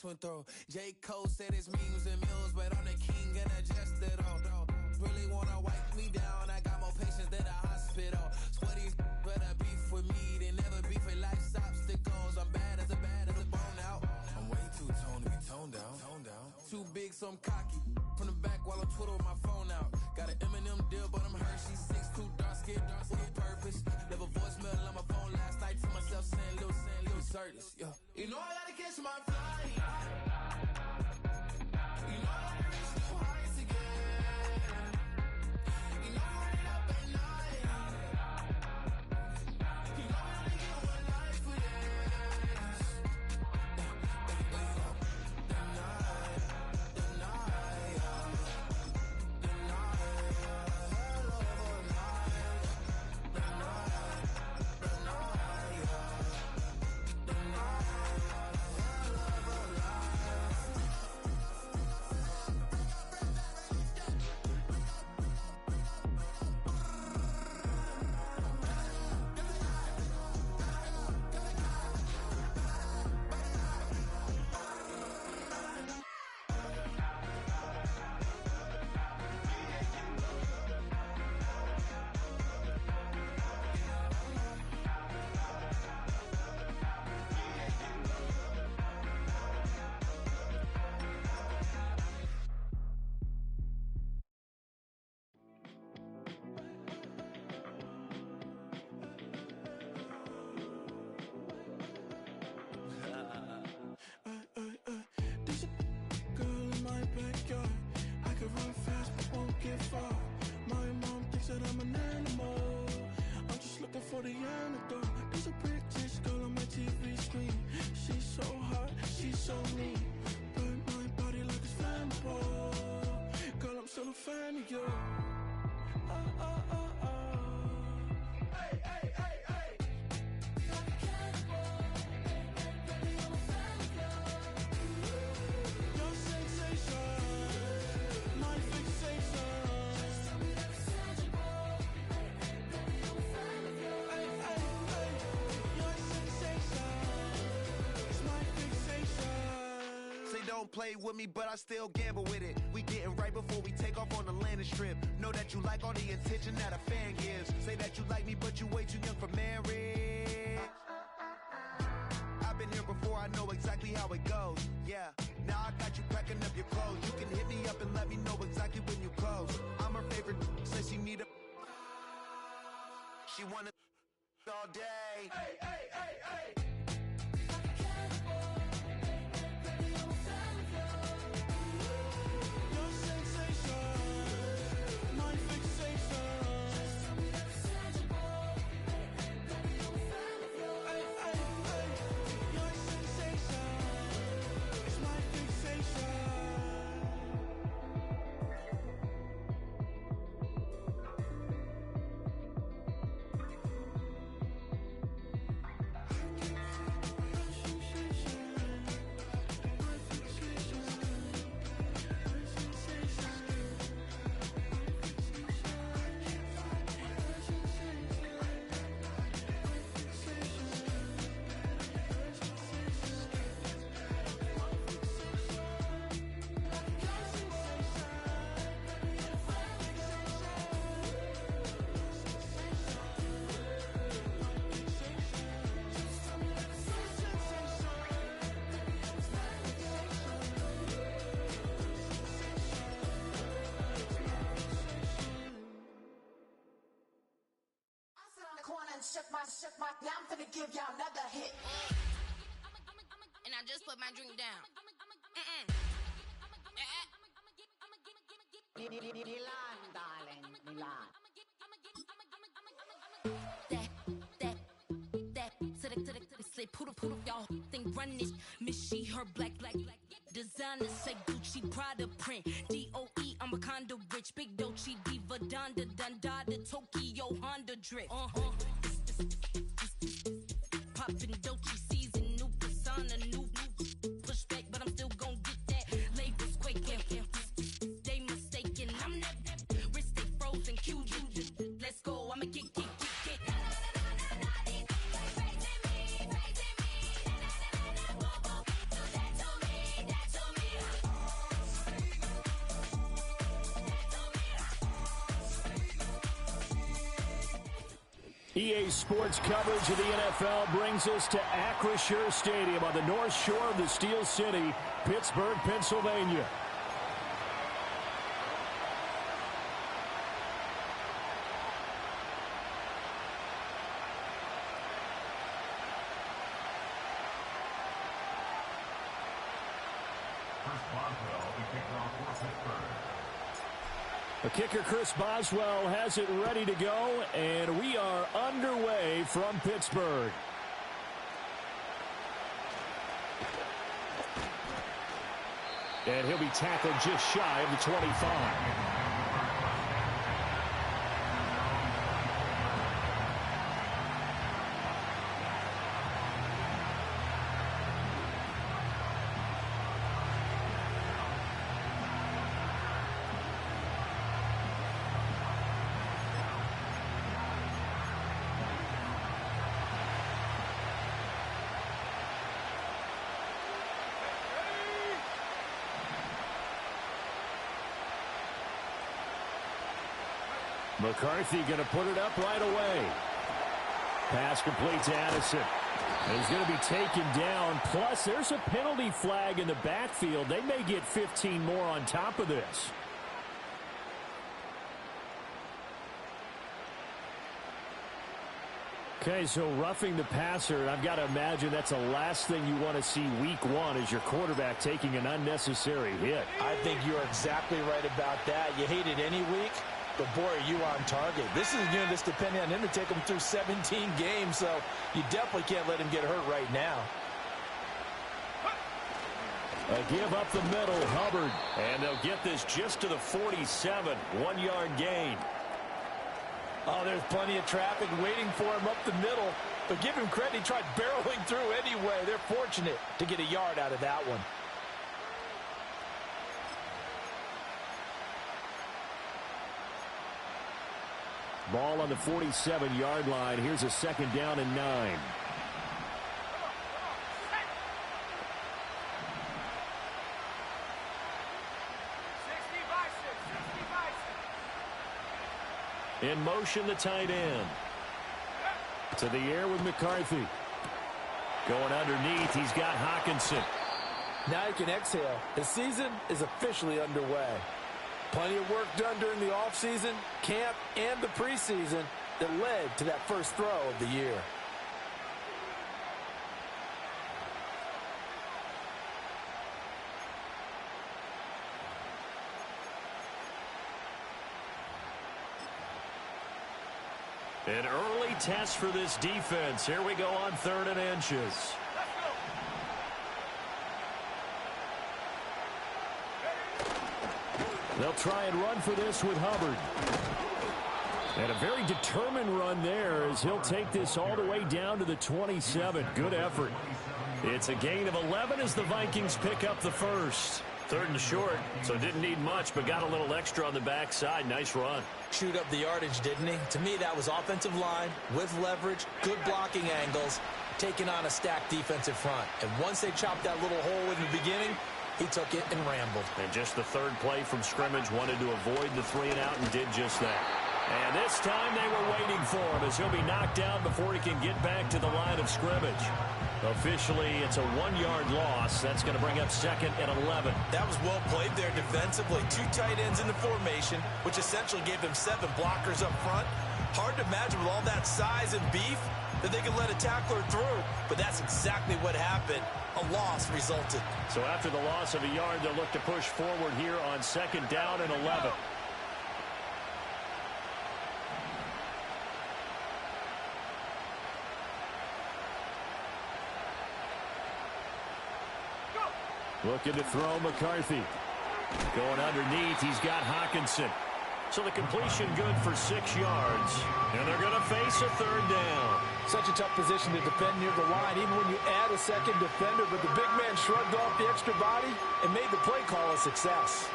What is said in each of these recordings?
to and throw. J. Cole said his memes and mills, but I'm the king and adjust it all. Really wanna wipe me down, I got more patience than a hospital. Sweaty better beef with me than never beef with life's obstacles. I'm bad as a bone out. I'm way too toned to be toned down. Too big, so I'm cocky. From the back while I'm Twitter with my phone out. Got an Eminem deal, but I'm Hershey 6'2", dark skin, with a purpose. Never voicemail on my phone last night to myself saying Lil Curtis, yeah. You know I gotta catch my flight. You know I gotta reach new heights again. You know I'm running up at night. You know I only get one life for this. For the antidote, there's a British girl on my TV screen. She's so hot, she's so mean. Burn my body like it's flammable. Girl, I'm still a fan of you. Hey, hey, hey, hey. Like a cannibal. Baby, I'm a fan of you. Your sensation, my fixation. Just tell me that it's tangible. Hey, hey, baby, I'm a fan of you. Hey, hey, hey. Your sensation is my fixation. Say don't play with me, but I still gamble with it. We getting right before we take off on the landing strip. Know that you like all the attention that a fan gives. Say that you like me, but you way too young for marriage. I've been here before, I know exactly how it goes. Yeah, now I got you packing up your clothes. You can hit me up and let me know exactly when you close. I'm her favorite, say she need a. She wanna all day. Hey, hey, hey, hey. Like a cannibal. Baby, I'm a fan of you. Your sensation, my fixation. Just tell me that it's tangible. Hey, hey, baby, I'm a fan of you. Hey, hey, hey. Your sensation is my fixation. Shook my, now I'm finna give y'all another hit. And I just put my drink down. Milan, darling, Milan. That, to the, say, poodle, y'all think run this. Miss she, her black, designer, say Gucci, Prada print. DOE, I'm a condo rich, big Dolce, Diva, Donda, Dundada, Tokyo, Honda drip. Poppin' Dolce season, new persona, new pushback, but I'm still gon' get that. Labels quaking, they mistaken. I'm that wrist stay frozen, QU. Let's go, I'ma get. EA Sports coverage of the NFL brings us to Acrisure Stadium on the north shore of the Steel City, Pittsburgh, Pennsylvania. The kicker, Chris Boswell, has it ready to go, and we are underway from Pittsburgh. And he'll be tackled just shy of the 25. McCarthy going to put it up right away. Pass complete to Addison. And he's going to be taken down. Plus, there's a penalty flag in the backfield. They may get 15 more on top of this. Okay, so roughing the passer, I've got to imagine that's the last thing you want to see week one as your quarterback taking an unnecessary hit. I think you're exactly right about that. You hate it any week, but boy, are you on target. This is a unit that's depending on him to take him through 17 games, so you definitely can't let him get hurt right now. A give up the middle, Hubbard. And they'll get this just to the 47, 1-yard gain. Oh, there's plenty of traffic waiting for him up the middle. But give him credit, he tried barreling through anyway. They're fortunate to get a yard out of that one. Ball on the 47-yard line. Here's a 2nd down and 9. In motion, the tight end. To the air with McCarthy. Going underneath, he's got Hawkinson. Now he can exhale. The season is officially underway. Plenty of work done during the offseason, camp, and the preseason that led to that first throw of the year. An early test for this defense. Here we go on 3rd and inches. They'll try and run for this with Hubbard. And a very determined run there as he'll take this all the way down to the 27. Good effort. It's a gain of 11 as the Vikings pick up the first. 3rd and short, so didn't need much, but got a little extra on the backside. Nice run. Chewed up the yardage, didn't he? To me, that was offensive line with leverage, good blocking angles, taking on a stacked defensive front. And once they chopped that little hole in the beginning, he took it and rambled. And just the 3rd play from scrimmage, wanted to avoid the 3-and-out and did just that. And this time they were waiting for him as he'll be knocked down before he can get back to the line of scrimmage. Officially, it's a 1-yard loss. That's going to bring up 2nd and 11. That was well played there defensively. 2 tight ends in the formation, which essentially gave him 7 blockers up front. Hard to imagine with all that size and beef that they could let a tackler through, but that's exactly what happened. A loss resulted. So after the loss of a yard, they'll look to push forward here on 2nd down and 11. Looking to throw McCarthy. Going underneath, he's got Hawkinson. So the completion good for 6 yards. And they're going to face a 3rd down. Such a tough position to defend near the line, even when you add a 2nd defender. But the big man shrugged off the extra body and made the play call a success.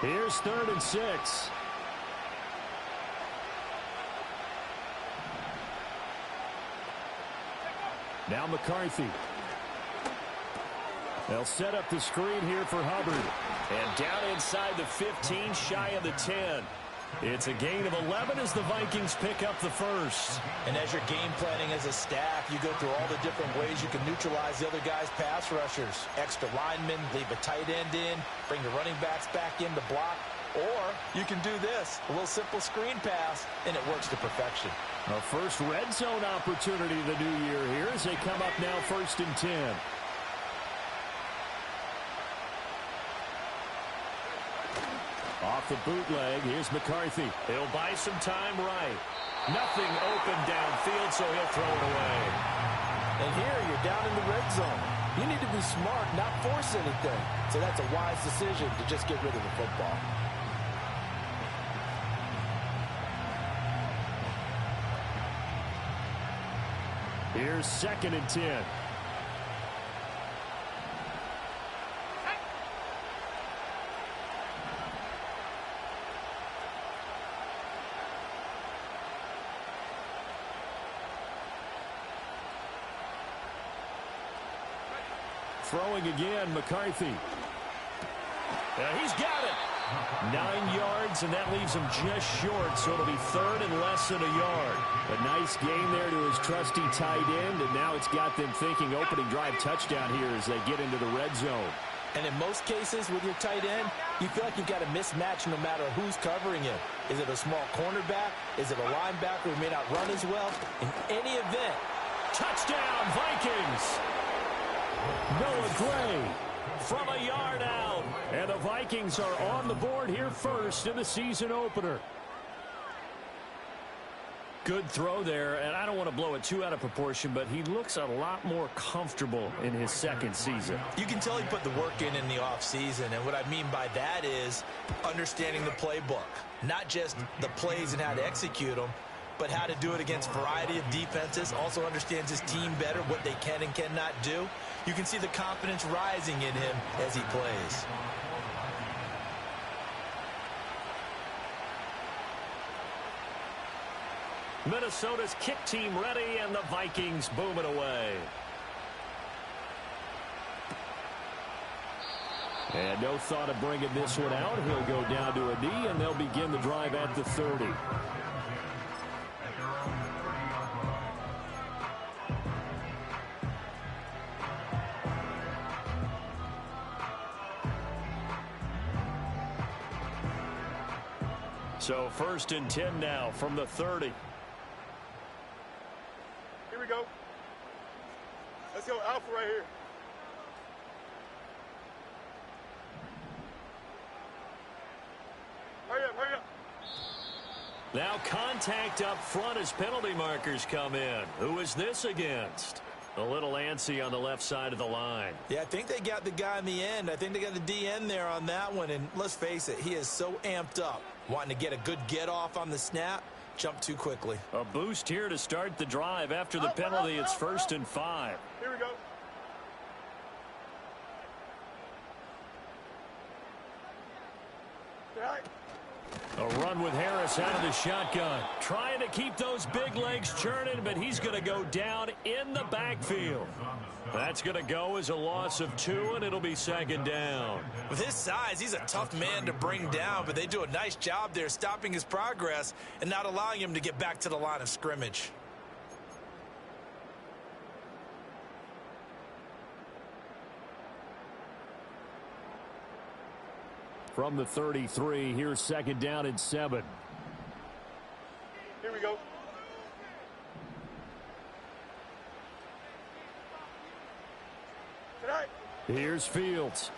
Here's 3rd and 6. Now McCarthy. They'll set up the screen here for Hubbard. And down inside the 15, shy of the 10. It's a gain of 11 as the Vikings pick up the first. And as you're game planning as a staff, you go through all the different ways you can neutralize the other guy's pass rushers. Extra linemen, leave a tight end in, bring the running backs back in to block. Or you can do this, a little simple screen pass, and it works to perfection. A first red zone opportunity of the new year here as they come up now 1st and 10. Off the bootleg, here's McCarthy. He'll buy some time right. Nothing open downfield, so he'll throw it away. And here you're down in the red zone. You need to be smart, not force anything. So that's a wise decision to just get rid of the football. Here's 2nd and 10. Throwing again, McCarthy. He's got it. 9 yards, and that leaves him just short, so it'll be 3rd and less than a yard. A nice gain there to his trusty tight end, and now it's got them thinking opening drive touchdown here as they get into the red zone. And in most cases with your tight end, you feel like you've got a mismatch no matter who's covering him. Is it a small cornerback? Is it a linebacker who may not run as well? In any event, touchdown, Vikings! Noah Gray from a yard out. And the Vikings are on the board here first in the season opener. Good throw there, and I don't want to blow it too out of proportion, but he looks a lot more comfortable in his 2nd season. you can tell he put the work in the offseason, and what I mean by that is understanding the playbook. Not just the plays and how to execute them, but how to do it against a variety of defenses. Also understands his team better, what they can and cannot do. You can see the confidence rising in him as he plays. Minnesota's kick team ready, and the Vikings boom it away. And no thought of bringing this one out. He'll go down to a knee, and they'll begin the drive at the 30. So 1st and 10 now from the 30. Here we go. Let's go alpha right here. Hurry up, hurry up. Now contact up front as penalty markers come in. Who is this against? A little antsy on the left side of the line. Yeah, I think they got the guy in the end. I think they got the DN there on that one. And let's face it, he is so amped up, wanting to get a good get off on the snap. Jump too quickly. A boost here to start the drive. After the penalty, it's 1st and 5. Here we go. Right. A run with Harris out of the shotgun. Trying to keep those big legs churning, but he's going to go down in the backfield. That's going to go as a loss of 2, and it'll be 2nd down. With his size, he's a tough man to bring down, but they do a nice job there stopping his progress and not allowing him to get back to the line of scrimmage. From the 33, here's 2nd down and 7. Here we go. Tonight. Here's Fields.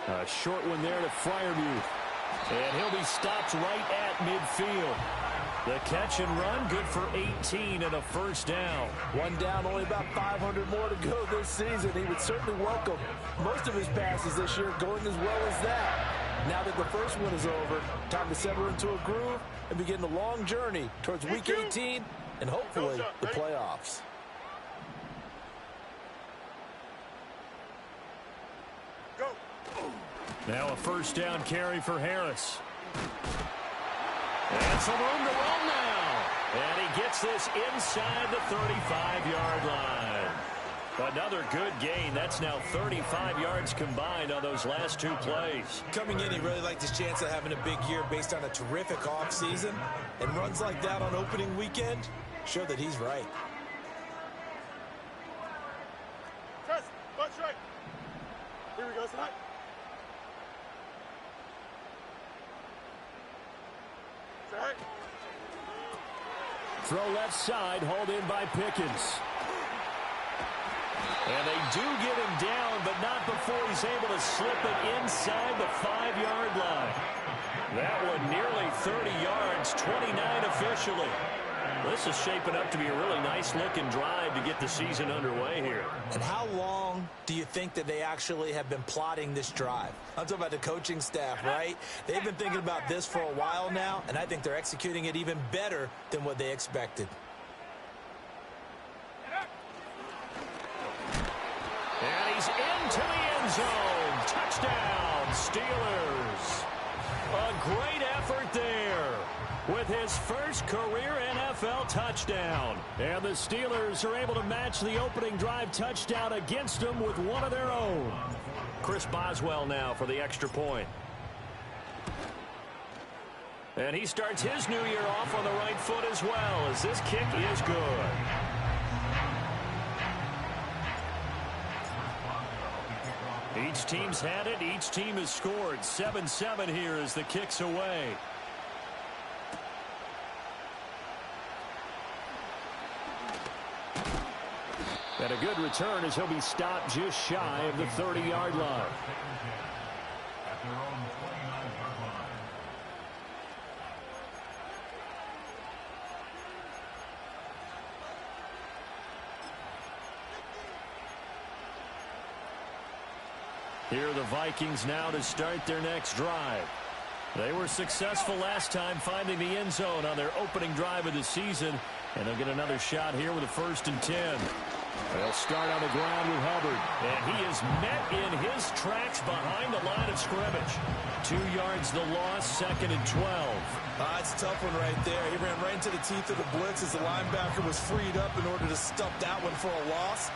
A short one there to Freiermuth. And he'll be stopped right at midfield. The catch and run, good for 18 and a 1st down. One down, only about 500 more to go this season. He would certainly welcome most of his passes this year going as well as that. Now that the first one is over, time to settle into a groove and begin the long journey towards Week 18 and hopefully the playoffs. Go. Now a 1st down carry for Harris. And some room to run now. And he gets this inside the 35-yard line. Another good gain. That's now 35 yards combined on those last two plays. Coming in, he really liked his chance of having a big year based on a terrific offseason. And runs like that on opening weekend show that he's right. Test, butt strike. Here we go, side. Strike. Throw left side, hauled in by Pickens. And they do get him down, but not before he's able to slip it inside the 5-yard line. That one nearly 30 yards, 29 officially. This is shaping up to be a really nice-looking drive to get the season underway here. And how long do you think that they actually have been plotting this drive? I'm talking about the coaching staff, right? They've been thinking about this for a while now, and I think they're executing it even better than what they expected. And he's into the end zone. Touchdown, Steelers. A great effort there with his first career NFL touchdown. And the Steelers are able to match the opening drive touchdown against them with one of their own. Chris Boswell now for the extra point. And he starts his new year off on the right foot as well, as this kick is good. Each team's had it. Each team has scored. 7-7 here as the kick's away. And a good return as he'll be stopped just shy of the 30-yard line. Here are the Vikings now to start their next drive. They were successful last time finding the end zone on their opening drive of the season, and they'll get another shot here with a 1st and 10. They'll start on the ground with Hubbard, and he is met in his tracks behind the line of scrimmage. 2 yards the loss, 2nd and 12. It's a tough one right there. He ran right into the teeth of the blitz as the linebacker was freed up in order to stop that one for a loss.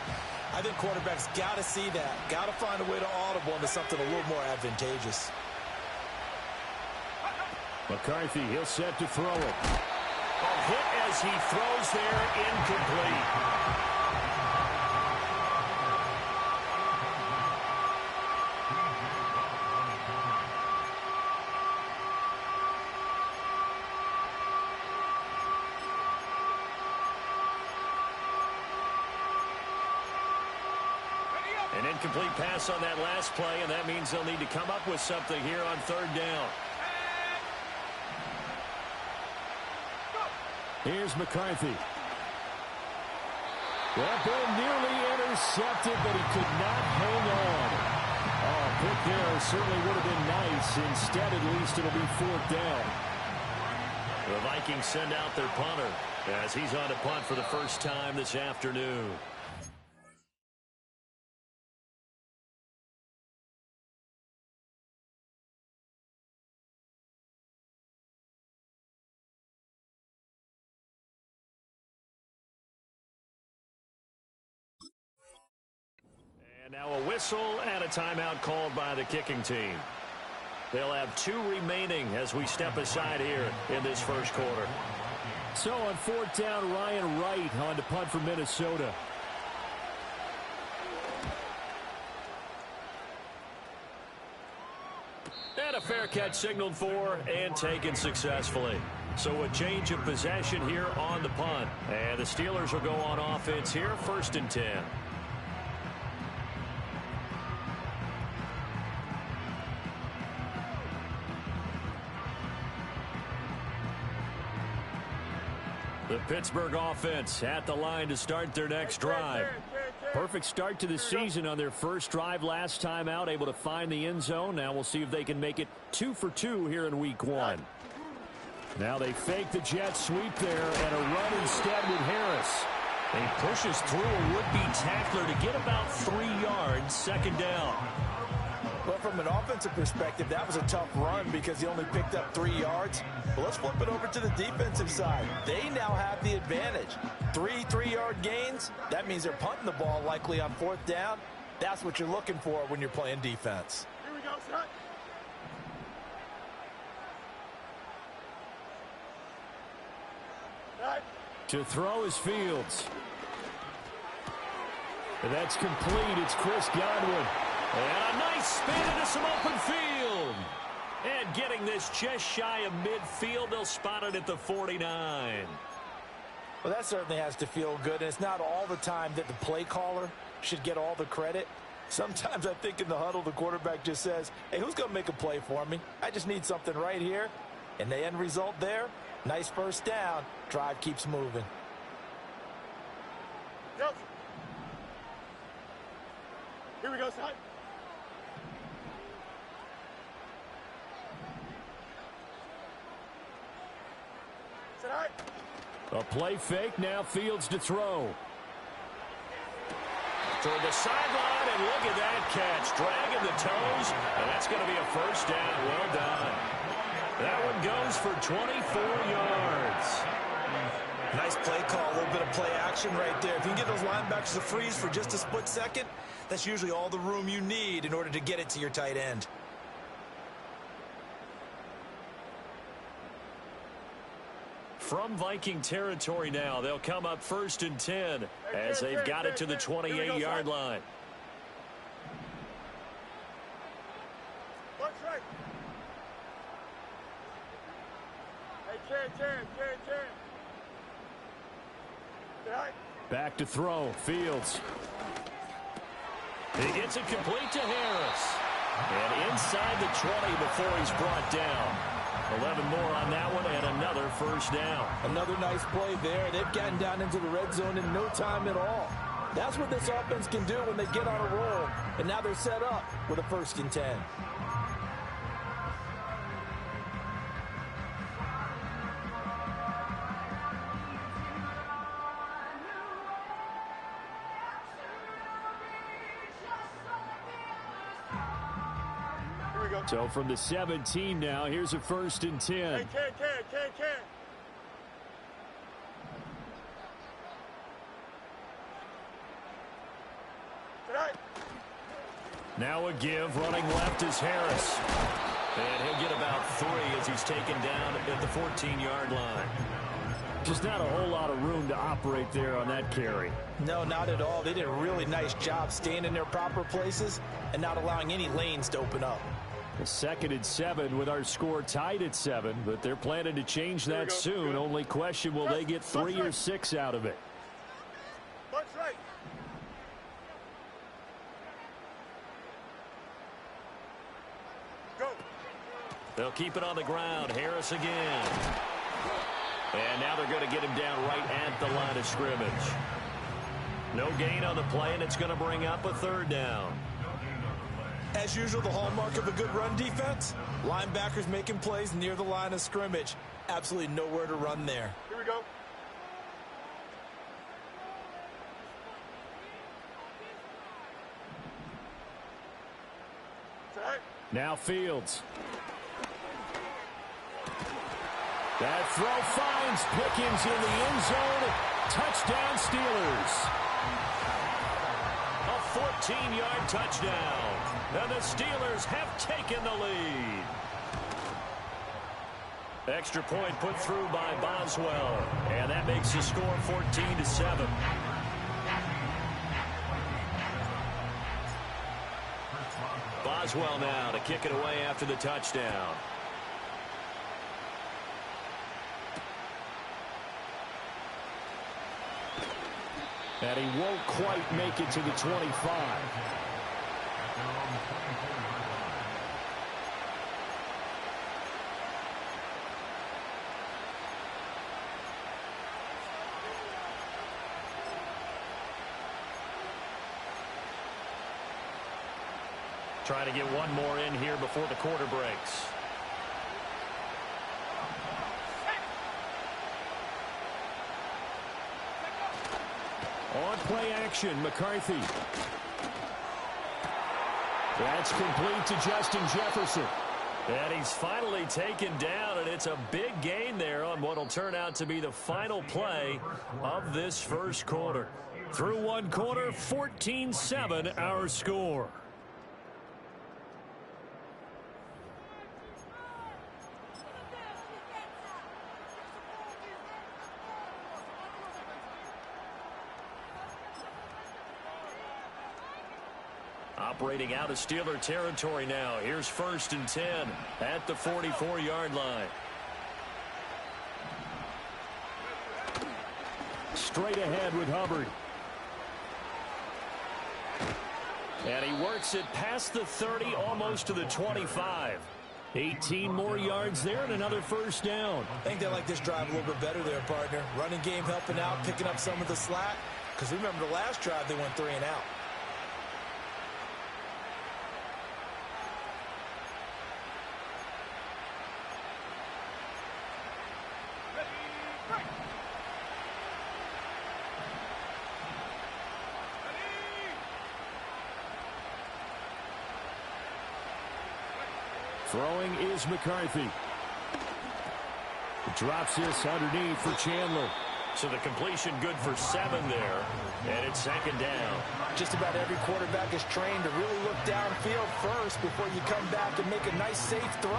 I think quarterbacks got to see that. Got to find a way to audible into something a little more advantageous. McCarthy, he'll set to throw it. A hit as he throws there, incomplete. An incomplete pass on that last play, and that means they'll need to come up with something here on 3rd down. Here's McCarthy. That ball nearly intercepted, but he could not hang on. Oh, pick there certainly would have been nice. Instead, at least it'll be 4th down. The Vikings send out their punter as he's on to punt for the first time this afternoon. And now a whistle and a timeout called by the kicking team. They'll have 2 remaining as we step aside here in this first quarter. So on 4th down, Ryan Wright on to punt for Minnesota. And a fair catch signaled for and taken successfully. So a change of possession here on the punt. And the Steelers will go on offense here, 1st and 10. The Pittsburgh offense at the line to start their next drive. Perfect start to the season on their first drive last time out, able to find the end zone. Now we'll see if they can make it 2 for 2 here in week 1. Now they fake the jet sweep there and a run instead with Harris. He pushes through a would-be tackler to get about 3 yards, 2nd down. Well, from an offensive perspective, that was a tough run because he only picked up 3 yards. But let's flip it over to the defensive side. They now have the advantage. 3 3-yard gains, that means they're punting the ball likely on 4th down. That's what you're looking for when you're playing defense. Here we go, son. Right. To throw is Fields. And that's complete. It's Chris Godwin. And a nice spin into some open field. And getting this just shy of midfield, they'll spot it at the 49. Well, that certainly has to feel good. And it's not all the time that the play caller should get all the credit. Sometimes I think in the huddle, the quarterback just says, hey, who's going to make a play for me? I just need something right here. And the end result there, nice first down. Drive keeps moving. Yep. Here we go, son. Sit high. A play fake, now Fields to throw. Toward the sideline, and look at that catch. Dragging the toes, and that's going to be a first down. Well done. That one goes for 24 yards. Nice play call, a little bit of play action right there. If you can get those linebackers to freeze for just a split second, that's usually all the room you need in order to get it to your tight end. From Viking territory now, they'll come up 1st and 10 as they've got it to the 28-yard line. Watch right. Hey, Chen. Sit high. Back to throw, Fields. He gets it complete to Harris. And inside the 20 before he's brought down. 11 more on that one, and another first down. Another nice play there. They've gotten down into the red zone in no time at all. That's what this offense can do when they get on a roll. And now they're set up with a 1st and 10. Here we go. So from the 17 now, here's a 1st and 10. Hey, Ken. Sit high. Now a give, running left is Harris. And he'll get about 3 as he's taken down at the 14-yard line. Just not a whole lot of room to operate there on that carry. No, not at all. They did a really nice job staying in their proper places and not allowing any lanes to open up. 2nd and 7 with our score tied at 7, but they're planning to change that soon. Only question, will they get 3 or 6 out of it? Watch right. Go. They'll keep it on the ground. Harris again. And now they're going to get him down right at the line of scrimmage. No gain on the play, and it's going to bring up a 3rd down. As usual, the hallmark of a good run defense, linebackers making plays near the line of scrimmage. Absolutely nowhere to run there. Here we go. Sit high. Now Fields. That throw finds Pickens in the end zone. Touchdown Steelers. A 14-yard touchdown. And the Steelers have taken the lead. Extra point put through by Boswell. And that makes the score 14-7. Boswell now to kick it away after the touchdown. And he won't quite make it to the 25. Trying to get one more in here before the quarter breaks. On play action, McCarthy. That's complete to Justin Jefferson. And he's finally taken down, and it's a big gain there on what will turn out to be the final play of this first quarter. Through one quarter, 14-7 our score. Operating out of Steeler territory now. Here's 1st and 10 at the 44-yard line. Straight ahead with Hubbard. And he works it past the 30, almost to the 25. 18 more yards there and another first down. I think they like this drive a little bit better there, partner. Running game helping out, picking up some of the slack. Because remember the last drive, they went 3 and out. Throwing is McCarthy. Drops this underneath for Chandler. So the completion good for 7 there. And it's 2nd down. Just about every quarterback is trained to really look downfield first before you come back and make a nice, safe throw.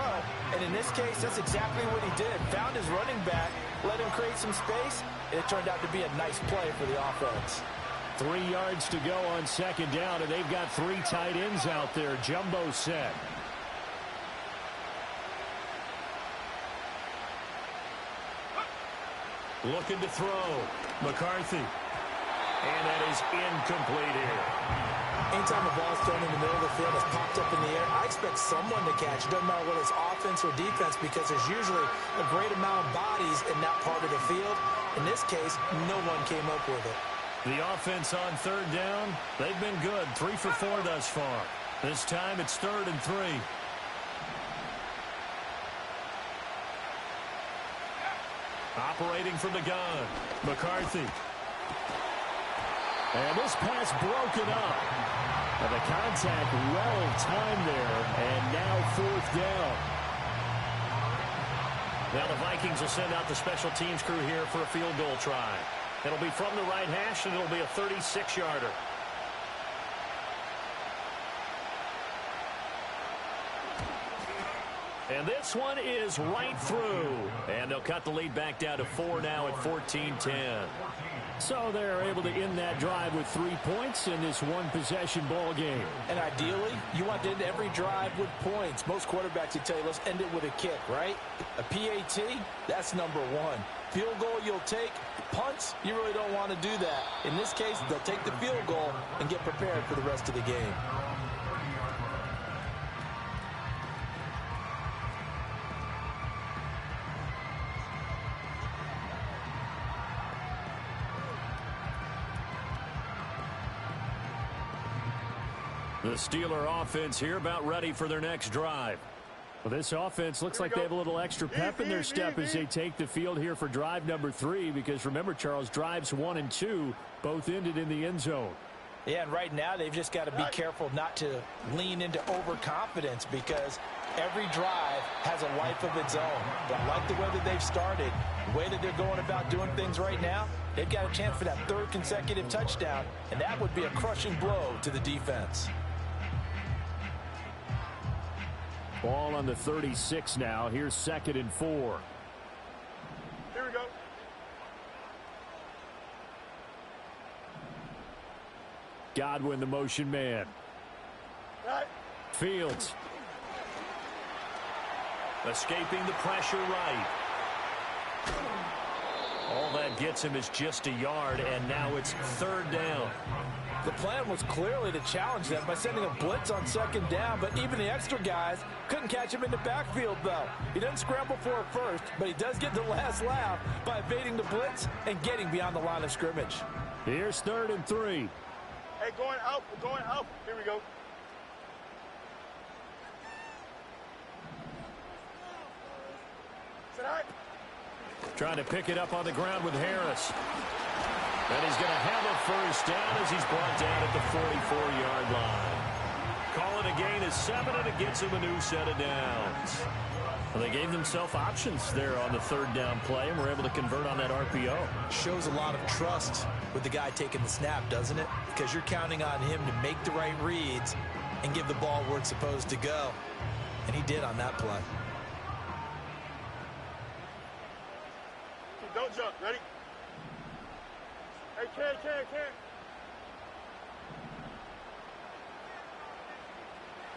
And in this case, that's exactly what he did. Found his running back, let him create some space. It turned out to be a nice play for the offense. 3 yards to go on 2nd down, and they've got 3 tight ends out there. Jumbo set. Looking to throw. McCarthy. And that is incomplete here. Anytime a ball's thrown in the middle of the field, it's popped up in the air, I expect someone to catch. It doesn't matter whether it's offense or defense because there's usually a great amount of bodies in that part of the field. In this case, no one came up with it. The offense on 3rd down, they've been good. 3 for 4 thus far. This time it's 3rd and 3. Operating from the gun, McCarthy. And this pass broken up. And the contact well timed there, and now 4th down. Now the Vikings will send out the special teams crew here for a field goal try. It'll be from the right hash, and it'll be a 36-yarder. And this one is right through. And they'll cut the lead back down to 4 now at 14-10. So they're able to end that drive with 3 points in this one-possession ball game. And ideally, you want to end every drive with points. Most quarterbacks will tell you, let's end it with a kick, right? A PAT, that's number 1. Field goal you'll take. Punts, you really don't want to do that. In this case, they'll take the field goal and get prepared for the rest of the game. The Steeler offense here about ready for their next drive. Well, this offense looks like they have a little extra pep in their step as they take the field here for drive number 3 because remember, Charles, drives 1 and 2 both ended in the end zone. Yeah, and right now they've just got to be careful not to lean into overconfidence because every drive has a life of its own. But I like the way that they've started, the way that they're going about doing things right now. They've got a chance for that 3rd consecutive touchdown, and that would be a crushing blow to the defense. Ball on the 36 now. Here's 2nd and 4. Here we go. Godwin, the motion man. Right. Fields. Escaping the pressure right. All that gets him is just a yard, and now it's 3rd down. The plan was clearly to challenge them by sending a blitz on 2nd down, but even the extra guys couldn't catch him in the backfield, though. He doesn't scramble for it first, but he does get the last laugh by evading the blitz and getting beyond the line of scrimmage. Here's 3rd and 3. Hey, going out. We're going out. Here we go. Sit high. Trying to pick it up on the ground with Harris. And he's going to have a first down as he's brought down at the 44-yard line. Call it a gain of 7, and it gets him a new set of downs. Well, they gave themselves options there on the third down play, and were able to convert on that RPO. Shows a lot of trust with the guy taking the snap, doesn't it? Because you're counting on him to make the right reads and give the ball where it's supposed to go. And he did on that play. Don't jump. Ready? Hey, Ken.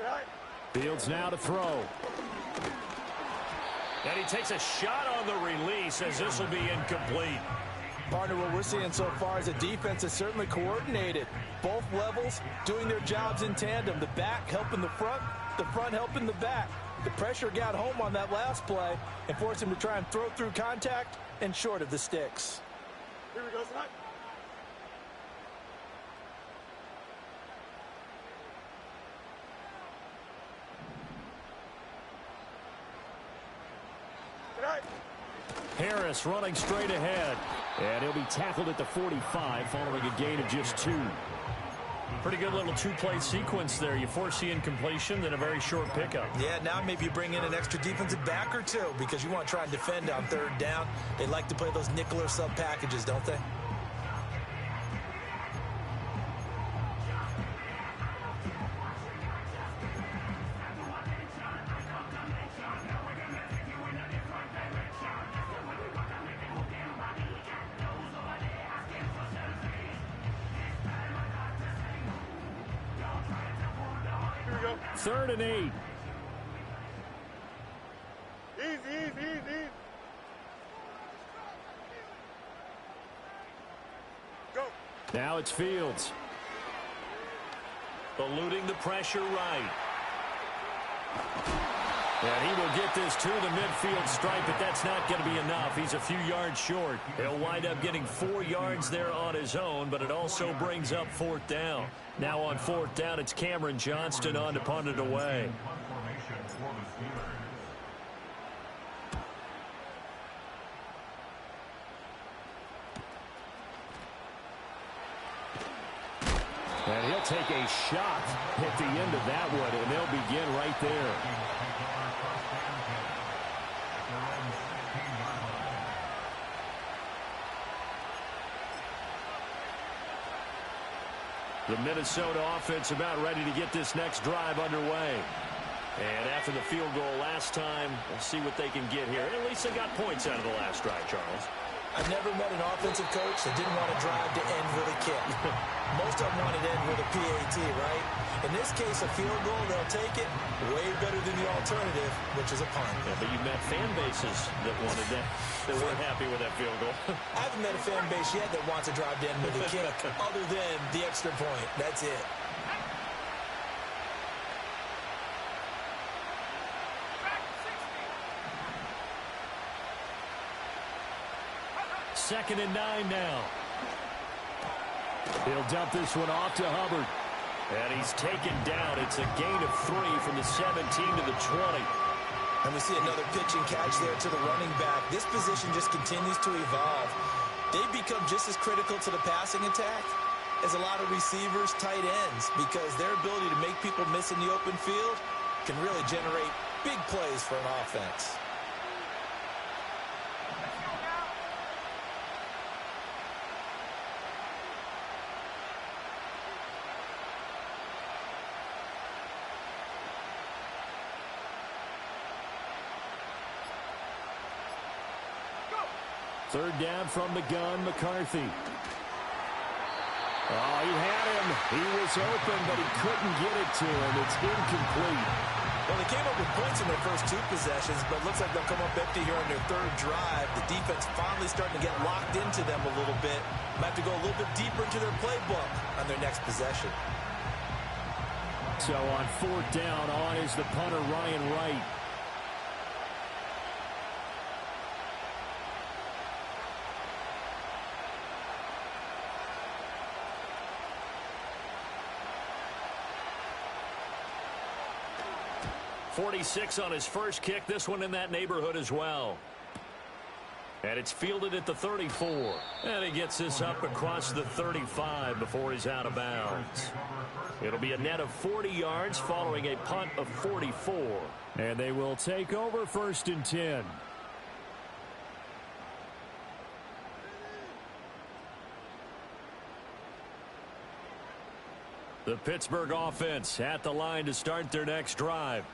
Right. Fields now to throw. And he takes a shot on the release as this will be incomplete. Partner, what we're seeing so far is a defense is certainly coordinated. Both levels doing their jobs in tandem. The back helping the front helping the back. The pressure got home on that last play and forced him to try and throw through contact and short of the sticks. Here we go, son. Harris running straight ahead. And he'll be tackled at the 45 following a gain of just 2. Pretty good little two-play sequence there. You force the incompletion, then a very short pickup. Yeah, now maybe you bring in an extra defensive back or two because you want to try and defend on third down. They like to play those nickel or sub packages, don't they? Third and 8. Easy. Go. Now it's Fields. Eluding the pressure right. And he will get this to the midfield stripe, but that's not going to be enough. He's a few yards short. He'll wind up getting 4 yards there on his own, but it also brings up 4th down. Now on 4th down, it's Cameron Johnston on to punt it away. And he'll take a shot at the end of that one, and they'll begin right there. The Minnesota offense about ready to get this next drive underway. And after the field goal last time, we'll see what they can get here. At least they got points out of the last drive, Charles. I've never met an offensive coach that didn't want to drive to end with a kick. Most of them wanted to end with a PAT, right? In this case, a field goal, they'll take it way better than the alternative, which is a punt. Yeah, but you've met fan bases that wanted that. They weren't happy with that field goal. I haven't met a fan base yet that wants to drive to end with a kick other than the extra point. That's it. Second and 9 now. He'll dump this one off to Hubbard. And he's taken down. It's a gain of 3 from the 17 to the 20. And we see another pitch and catch there to the running back. This position just continues to evolve. They've become just as critical to the passing attack as a lot of receivers, tight ends, because their ability to make people miss in the open field can really generate big plays for an offense. Third down from the gun, McCarthy. Oh, he had him. He was open, but he couldn't get it to him. It's incomplete. Well, they came up with points in their first 2 possessions, but it looks like they'll come up empty here on their third drive. The defense finally starting to get locked into them a little bit. Might have to go a little bit deeper into their playbook on their next possession. So on 4th down, on is the punter, Ryan Wright. .46 on his first kick. This one in that neighborhood as well. And it's fielded at the 34. And he gets this up across the 35 before he's out of bounds. It'll be a net of 40 yards following a punt of 44. And they will take over 1st and 10. The Pittsburgh offense at the line to start their next drive.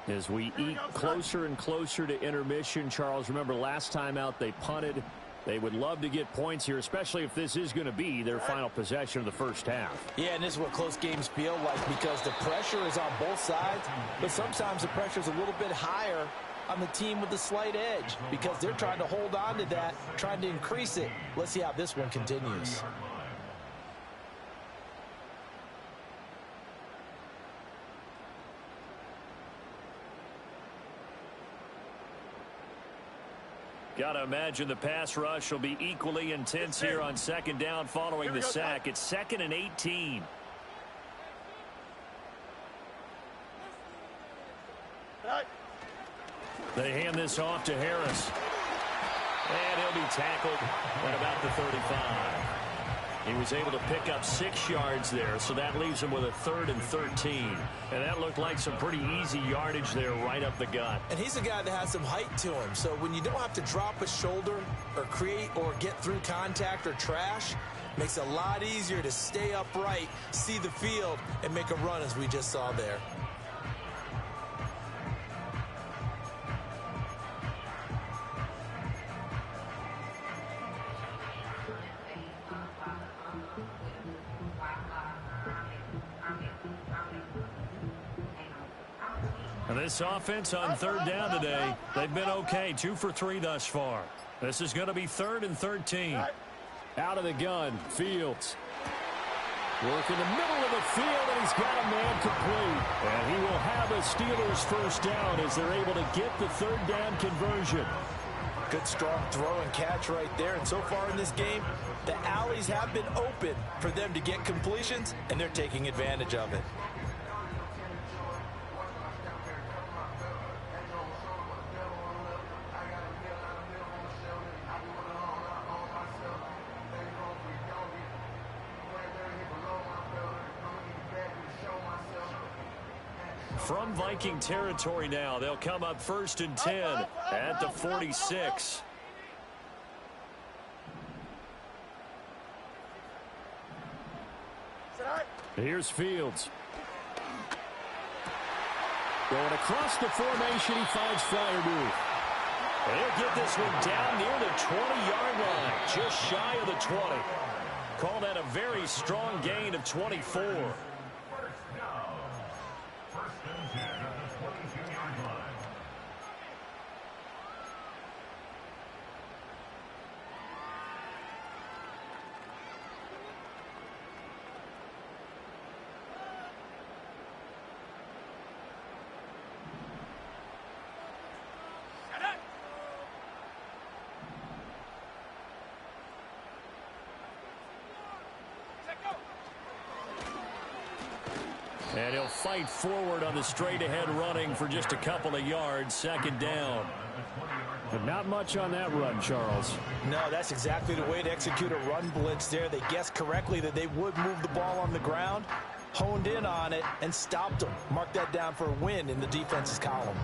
As we eat closer and closer to intermission, Charles, remember last time out they punted. They would love to get points here, especially if this is going to be their final possession of the first half. Yeah, and this is what close games feel like because the pressure is on both sides, but sometimes the pressure is a little bit higher on the team with the slight edge because they're trying to hold on to that, trying to increase it. Let's see how this one continues. Got to imagine the pass rush will be equally intense here on 2nd down following the sack. It's 2nd and 18. They hand this off to Harris. And he'll be tackled at about the 35. He was able to pick up 6 yards there, so that leaves him with a 3rd and 13. And that looked like some pretty easy yardage there right up the gut. And he's a guy that has some height to him, so when you don't have to drop a shoulder or create or get through contact or trash, makes it a lot easier to stay upright, see the field, and make a run as we just saw there. This offense on 3rd down today, they've been okay, 2 for 3 thus far. This is going to be 3rd and 13. Out of the gun, Fields. Work in the middle of the field, and he's got a man complete. And he will have a Steelers first down as they're able to get the 3rd down conversion. Good strong throw and catch right there. And so far in this game, the alleys have been open for them to get completions, and they're taking advantage of it. From Viking territory now, they'll come up 1st and 10 at the 46. Here's Fields. Going across the formation, he finds Fryermuth. He'll get this one down near the 20-yard line, just shy of the 20. Call that a very strong gain of 24. And he'll fight forward on the straight-ahead running for just a couple of yards, 2nd down. But not much on that run, Charles. No, that's exactly the way to execute a run blitz there. They guessed correctly that they would move the ball on the ground, honed in on it, and stopped them. Mark that down for a win in the defense's column.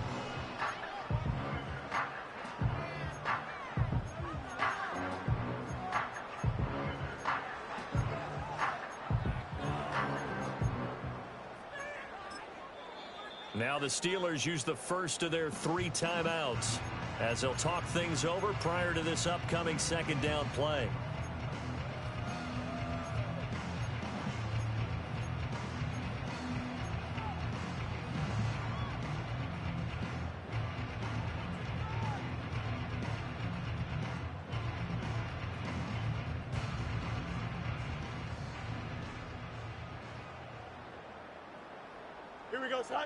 Now the Steelers use the first of their 3 timeouts as they'll talk things over prior to this upcoming 2nd down play. Here we go, son.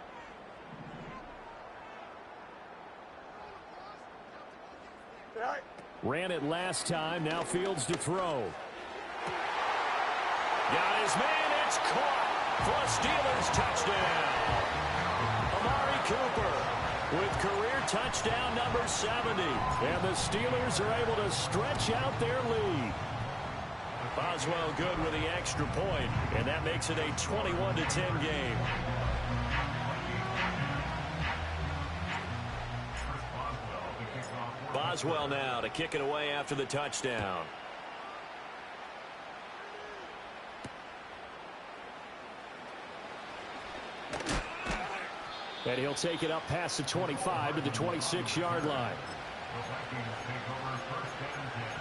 Ran it last time. Now Fields to throw. Got his man. It's caught for a Steelers touchdown. Amari Cooper with career touchdown number 70. And the Steelers are able to stretch out their lead. Boswell good with the extra point, and that makes it a 21-10 game. Boswell now to kick it away after the touchdown. And he'll take it up past the 25 to the 26-yard line. The Vikings take over first and 10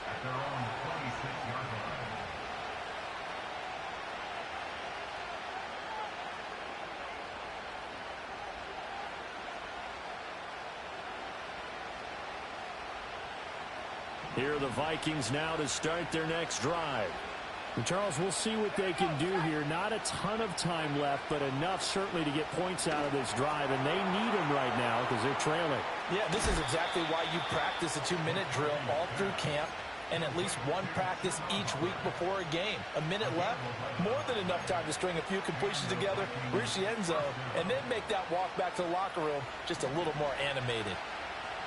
at their own 26-yard line. Here are the Vikings now to start their next drive. And Charles, we'll see what they can do here. Not a ton of time left, but enough certainly to get points out of this drive, and they need them right now because they're trailing. Yeah, this is exactly why you practice a 2-minute drill all through camp and at least one practice each week before a game. A minute left, more than enough time to string a few completions together, reach the end zone, and then make that walk back to the locker room just a little more animated.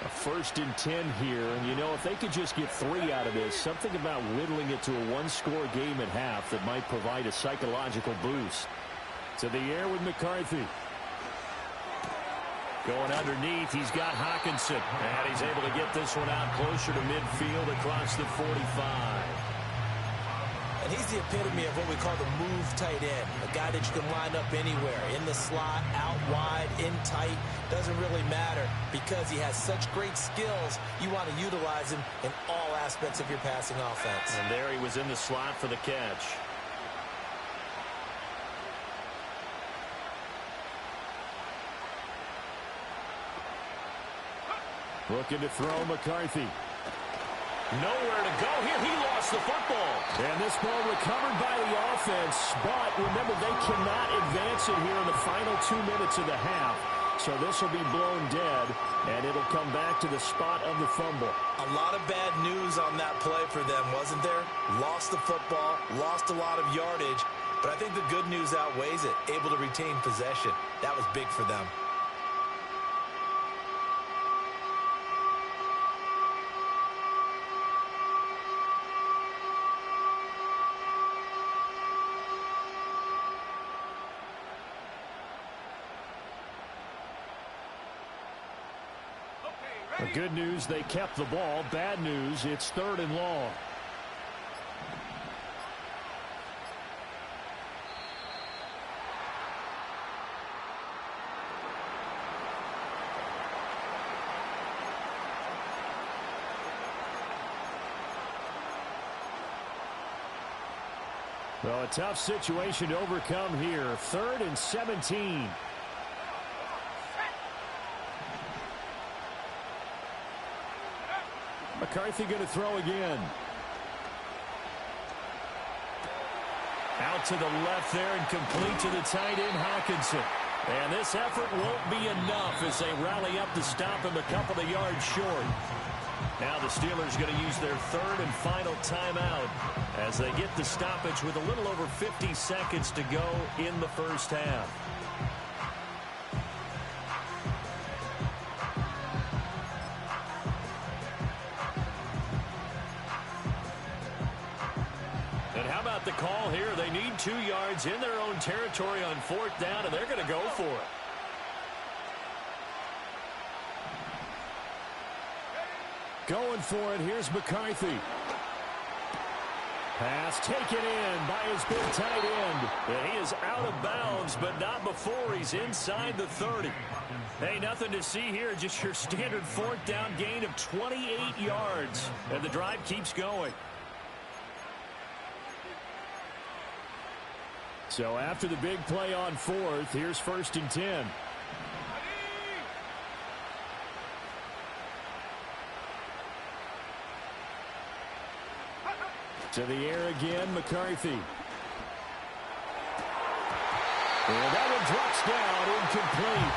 A 1st and 10 here, and you know, if they could just get 3 out of this, something about whittling it to a one-score game at half that might provide a psychological boost. To the air with McCarthy. Going underneath, he's got Hawkinson, and he's able to get this one out closer to midfield across the 45. And he's the epitome of what we call the move tight end, a guy that you can line up anywhere, in the slot, out wide, in tight, doesn't really matter because he has such great skills. You want to utilize him in all aspects of your passing offense. And there he was in the slot for the catch. Looking to throw McCarthy. Nowhere to go here. He lost the football. And this ball recovered by the offense. But remember, they cannot advance it here in the final 2 minutes of the half. So this will be blown dead, and it'll come back to the spot of the fumble. A lot of bad news on that play for them, wasn't there? Lost the football, lost a lot of yardage. But I think the good news outweighs it. Able to retain possession. That was big for them. Good news, they kept the ball. Bad news, it's 3rd and long. Well, a tough situation to overcome here. 3rd and 17. McCarthy going to throw again. Out to the left there and complete to the tight end, Hawkinson. And this effort won't be enough as they rally up to stop him a couple of yards short. Now the Steelers going to use their 3rd and final timeout as they get the stoppage with a little over 50 seconds to go in the first half. The call here, they need 2 yards in their own territory on 4th down, and they're going to go for it. Going for it, here's McCarthy. Pass taken in by his big tight end. And he is out of bounds, but not before he's inside the 30. Hey, nothing to see here, just your standard 4th down gain of 28 yards. And the drive keeps going. So after the big play on 4th, here's 1st and 10. To the air again, McCarthy. And that one drops down, incomplete.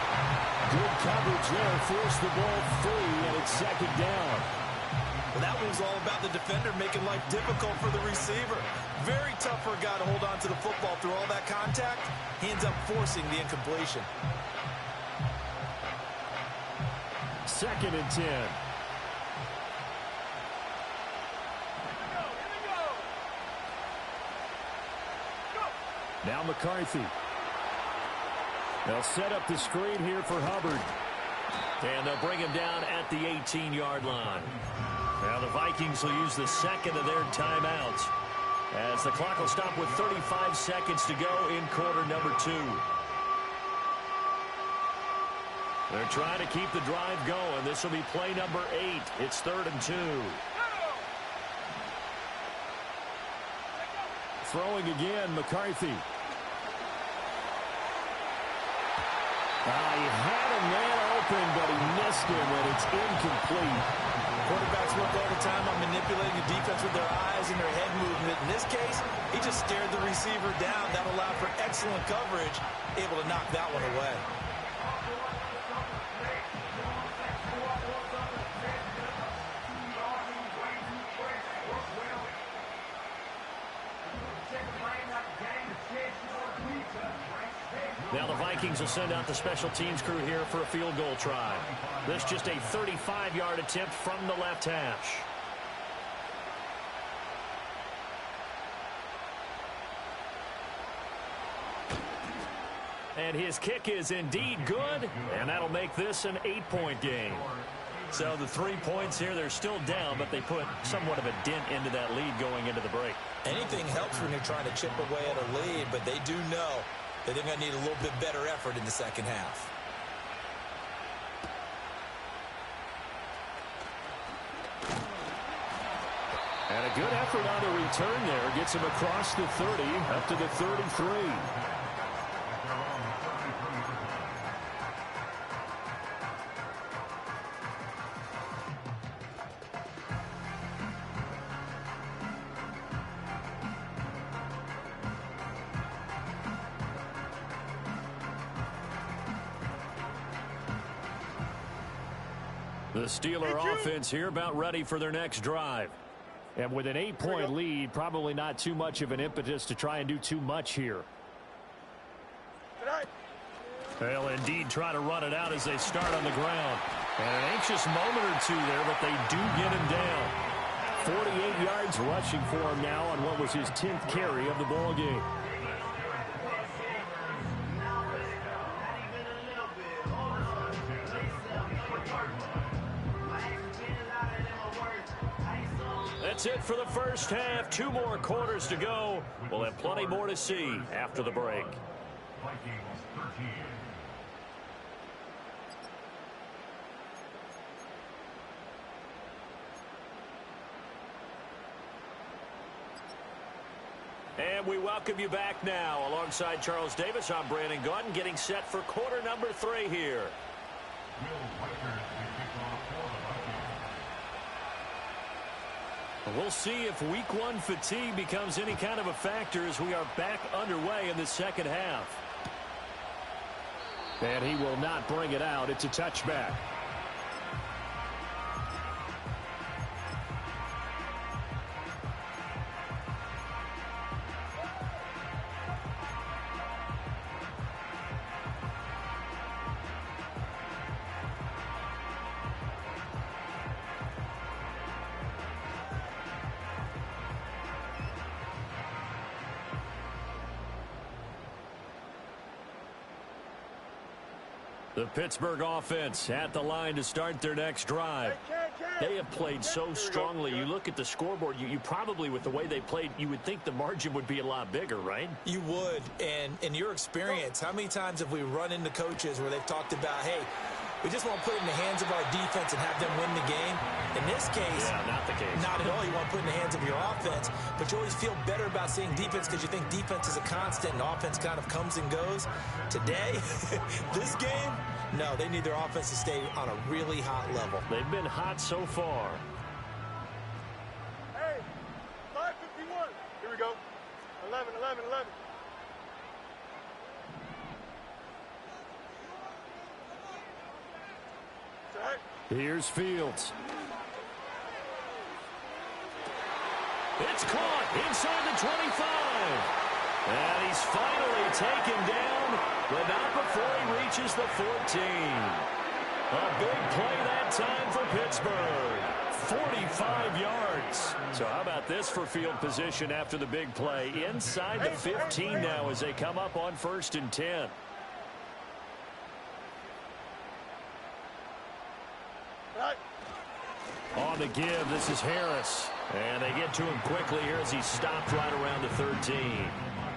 Good coverage there, forced the ball free, and it's 2nd down. Well, that one was all about the defender making life difficult for the receiver. Very tough for a guy to hold on to the football through all that contact. He ends up forcing the incompletion. 2nd and 10. Now McCarthy. They'll set up the screen here for Hubbard. And they'll bring him down at the 18-yard line. Now the Vikings will use the second of their timeouts, as the clock will stop with 35 seconds to go in quarter number 2. They're trying to keep the drive going. This will be play number 8. It's 3rd and 2. Throwing again, McCarthy. He had a man open, but he missed him, and it's incomplete. Quarterbacks work all the time on manipulating the defense with their eyes and their head movement. In this case, he just stared the receiver down. That allowed for excellent coverage, able to knock that one away. Now the Vikings will send out the special teams crew here for a field goal try. This just a 35-yard attempt from the left hash. And his kick is indeed good, and that'll make this an 8-point game. So the 3 points here, they're still down, but they put somewhat of a dent into that lead going into the break. Anything helps when you're trying to chip away at a lead, but they do know that they're going to need a little bit better effort in the second half. And a good effort on the return there. Gets him across the 30, up to the 33. The Steeler offense here about ready for their next drive. And with an 8-point lead, probably not too much of an impetus to try and do too much here. They'll indeed try to run it out as they start on the ground. And an anxious moment or two there, but they do get him down. 48 yards rushing for him now on what was his 10th carry of the ball game. That's it for the first half. 2 more quarters to go. We'll have plenty more to see after the break. Vikings 13. And we welcome you back now. Alongside Charles Davis, I'm Brandon Gaudin, getting set for quarter number 3 here. We'll see if week 1 fatigue becomes any kind of a factor as we are back underway in the second half. And he will not bring it out. It's a touchback. The Pittsburgh offense at the line to start their next drive. They have played so strongly. You look at the scoreboard, you probably, with the way they played, you would think the margin would be a lot bigger, right? You would. And in your experience, how many times have we run into coaches where they've talked about, hey, we just want to put it in the hands of our defense and have them win the game? In this case, not the case. Not at all. You want to put it in the hands of your offense, but you always feel better about seeing defense because you think defense is a constant and offense kind of comes and goes. Today, this game, no, they need their offense to stay on a really hot level. They've been hot so far. Hey, 5:51. Here we go. 11, 11, 11. Here's Fields. It's caught inside the 25. And he's finally taken down, but not before he reaches the 14. A big play that time for Pittsburgh. 45 yards. So how about this for field position after the big play? Inside the 15 now as they come up on 1st and 10. On the give, this is Harris. And they get to him quickly here as he stopped right around the 13.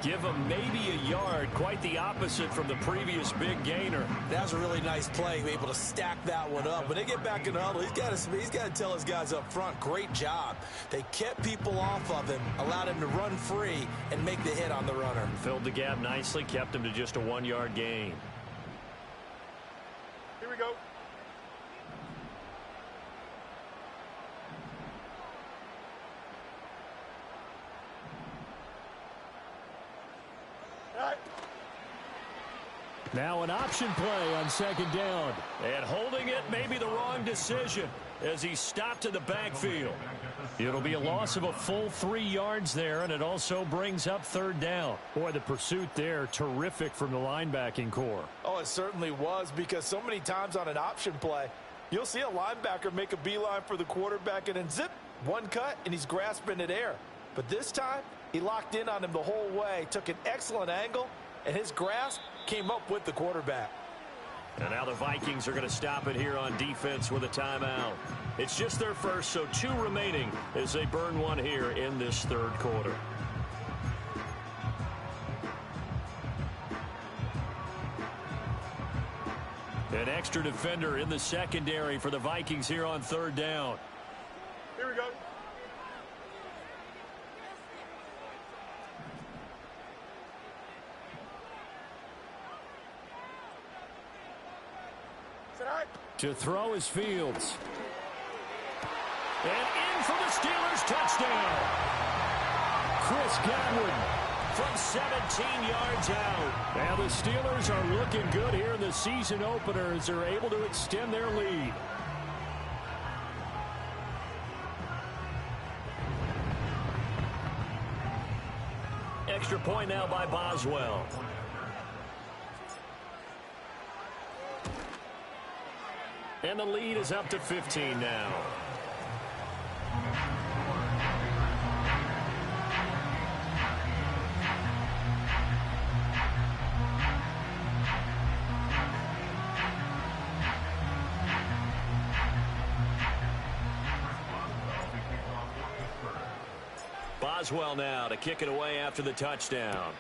Give him maybe a yard, quite the opposite from the previous big gainer. That was a really nice play, able to stack that one up. When they get back in the huddle, he's got to tell his guys up front, great job. They kept people off of him, allowed him to run free and make the hit on the runner. Filled the gap nicely, kept him to just a 1-yard gain. Here we go. Now an option play on 2nd down. And holding it may be the wrong decision as he stopped in the backfield. It'll be a loss of a full 3 yards there, and it also brings up 3rd down. Boy, the pursuit there, terrific from the linebacking core. Oh, it certainly was, because so many times on an option play, you'll see a linebacker make a beeline for the quarterback and then zip, one cut, and he's grasping at air. But this time, he locked in on him the whole way, took an excellent angle, and his grasp came up with the quarterback. And now the Vikings are going to stop it here on defense with a timeout. It's just their first, so 2 remaining as they burn one here in this 3rd quarter. An extra defender in the secondary for the Vikings here on 3rd down. Here we go. To throw is Fields. And in for the Steelers touchdown. Chris Godwin from 17 yards out. Now the Steelers are looking good here in the season opener as they're able to extend their lead. Extra point now by Boswell. And the lead is up to 15 now. Boswell now to kick it away after the touchdown.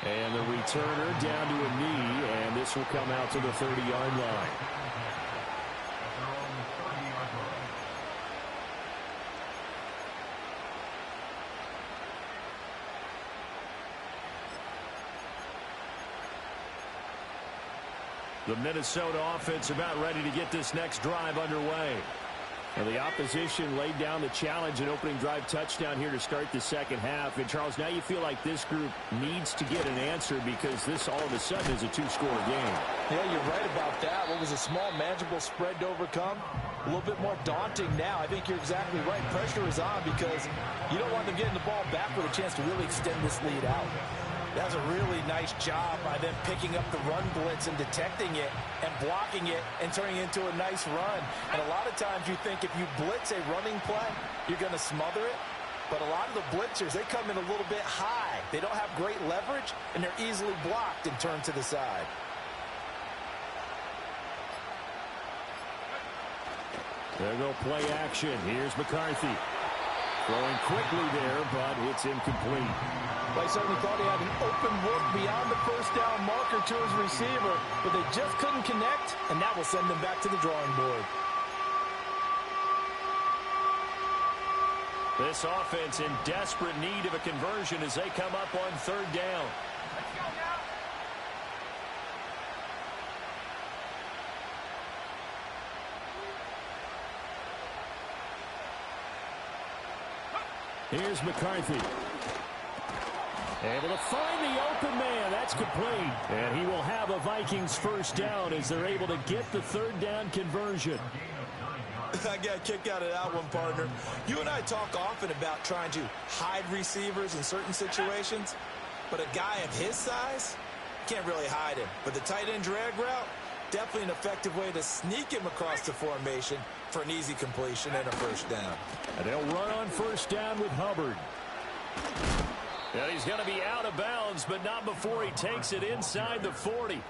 And the returner down to a knee, and this will come out to the 30-yard line. The Minnesota offense about ready to get this next drive underway. And the opposition laid down the challenge, an opening drive touchdown here to start the 2nd half. And, Charles, now you feel like this group needs to get an answer because this all of a sudden is a 2-score game. Yeah, you're right about that. What was a small, manageable spread to overcome? A little bit more daunting now. I think you're exactly right. Pressure is on because you don't want them getting the ball back with a chance to really extend this lead out. That's a really nice job by them picking up the run blitz and detecting it and blocking it and turning it into a nice run. And a lot of times you think if you blitz a running play, you're going to smother it. But a lot of the blitzers, they come in a little bit high. They don't have great leverage, and they're easily blocked and turned to the side. There go play action. Here's McCarthy. Throwing quickly there, but it's incomplete. Well, he certainly thought he had an open look beyond the 1st down marker to his receiver, but they just couldn't connect, and that will send them back to the drawing board. This offense in desperate need of a conversion as they come up on 3rd down. Here's McCarthy. Able to find the open man. That's complete. And he will have a Vikings 1st down as they're able to get the 3rd down conversion. I got a kick out of that one, partner. You and I talk often about trying to hide receivers in certain situations, but a guy of his size, can't really hide him. But the tight end drag route, definitely an effective way to sneak him across the formation for an easy completion and a first down. And they'll run on first down with Hubbard. And he's going to be out of bounds, but not before he takes it inside the 40.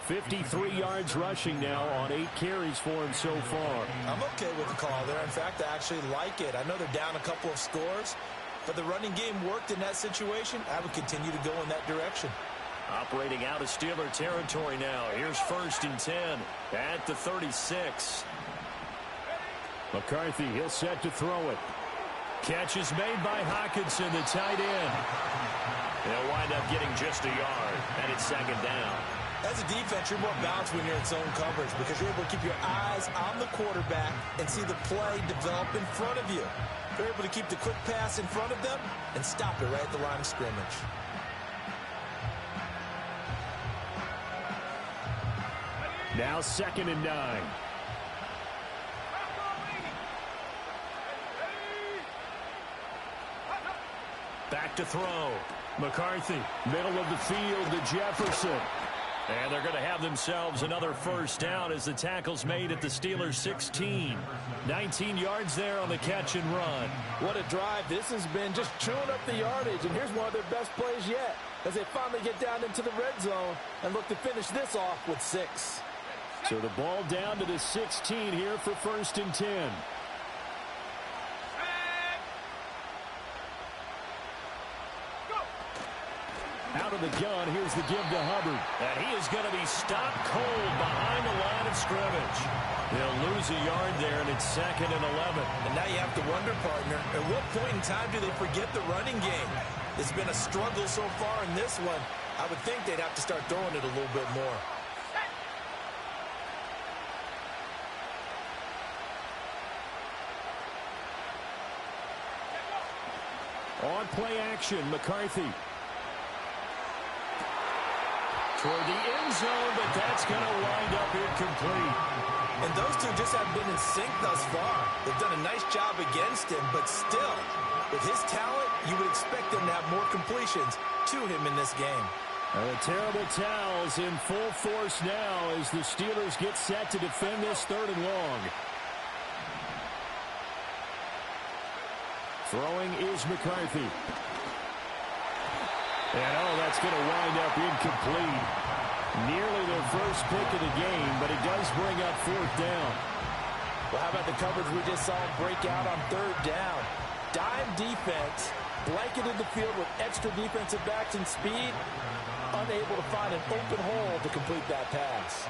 53 yards rushing now on 8 carries for him so far. I'm okay with the call there. In fact, I actually like it. I know they're down a couple of scores, but the running game worked in that situation. I would continue to go in that direction. Operating out of Steeler territory now. Here's 1st and 10 at the 36. McCarthy, he'll set to throw it. Catch is made by Hockenson, the tight end. They'll wind up getting just a yard, and it's 2nd down. As a defense, you're more balanced when you're in zone coverage because you're able to keep your eyes on the quarterback and see the play develop in front of you. You're able to keep the quick pass in front of them and stop it right at the line of scrimmage. Now 2nd and 9. Back to throw. McCarthy, middle of the field to Jefferson. And they're going to have themselves another first down as the tackle's made at the Steelers' 16. 19 yards there on the catch and run. What a drive. This has been just chewing up the yardage, and here's one of their best plays yet as they finally get down into the red zone and look to finish this off with 6. So the ball down to the 16 here for 1st and 10. Out of the gun, here's the give to Hubbard. And he is going to be stopped cold behind the line of scrimmage. They'll lose a yard there, and it's 2nd and 11. And now you have to wonder, partner, at what point in time do they forget the running game? It's been a struggle so far in this one. I would think they'd have to start throwing it a little bit more. On play action, McCarthy. Toward the end zone, but that's going to wind up incomplete. And those two just haven't been in sync thus far. They've done a nice job against him, but still, with his talent, you would expect them to have more completions to him in this game. The terrible towels in full force now as the Steelers get set to defend this 3rd and long. Throwing is McCarthy. And, that's going to wind up incomplete. Nearly their first pick of the game, but it does bring up 4th down. Well, how about the coverage we just saw him break out on 3rd down? Dime defense, blanketed the field with extra defensive backs and speed, unable to find an open hole to complete that pass.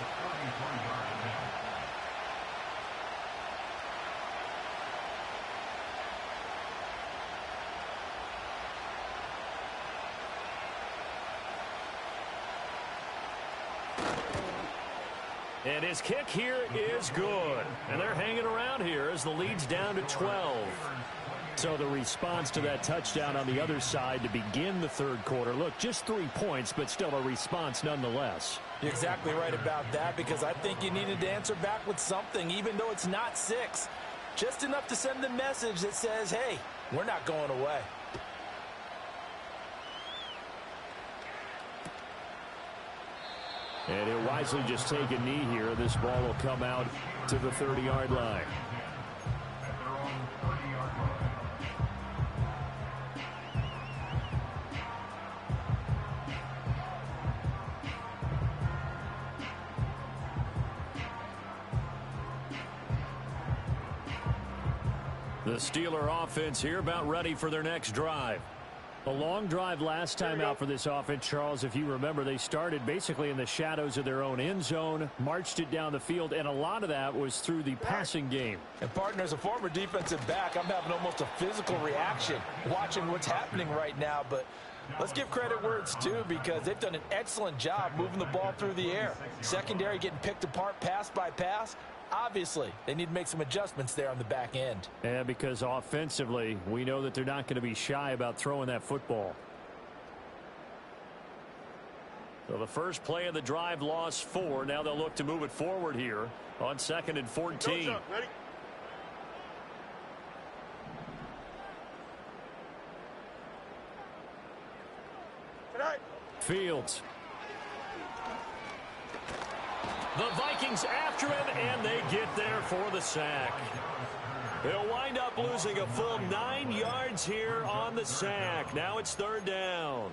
And his kick here is good. And they're hanging around here as the lead's down to 12. So the response to that touchdown on the other side to begin the 3rd quarter. Look, just 3 points, but still a response nonetheless. You're exactly right about that because I think you needed to answer back with something, even though it's not 6. Just enough to send the message that says, hey, we're not going away. And he'll wisely just take a knee here. This ball will come out to the 30-yard line. The Steeler offense here about ready for their next drive. A long drive last time out for this offense, Charles. If you remember, they started basically in the shadows of their own end zone, marched it down the field, and a lot of that was through the passing game. And, partner, as a former defensive back, I'm having almost a physical reaction watching what's happening right now. But let's give credit where it's due because they've done an excellent job moving the ball through the air. Secondary getting picked apart pass by pass. Obviously, they need to make some adjustments there on the back end. And because offensively, we know that they're not going to be shy about throwing that football. So the first play of the drive lost 4. Now they'll look to move it forward here on 2nd and 14. Ready? Fields. The Vikings after him, and they get there for the sack. They'll wind up losing a full 9 yards here on the sack. Now it's 3rd down.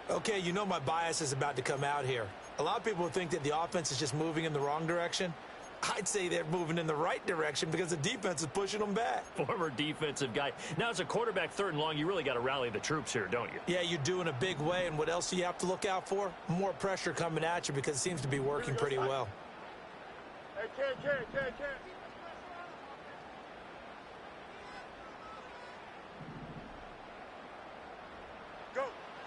Okay, you know my bias is about to come out here. A lot of people think that the offense is just moving in the wrong direction. I'd say they're moving in the right direction because the defense is pushing them back. Former defensive guy. Now, as a quarterback 3rd and long, you really got to rally the troops here, don't you? Yeah, you do in a big way. And what else do you have to look out for? More pressure coming at you because it seems to be working pretty well. Hey, Ken. Go.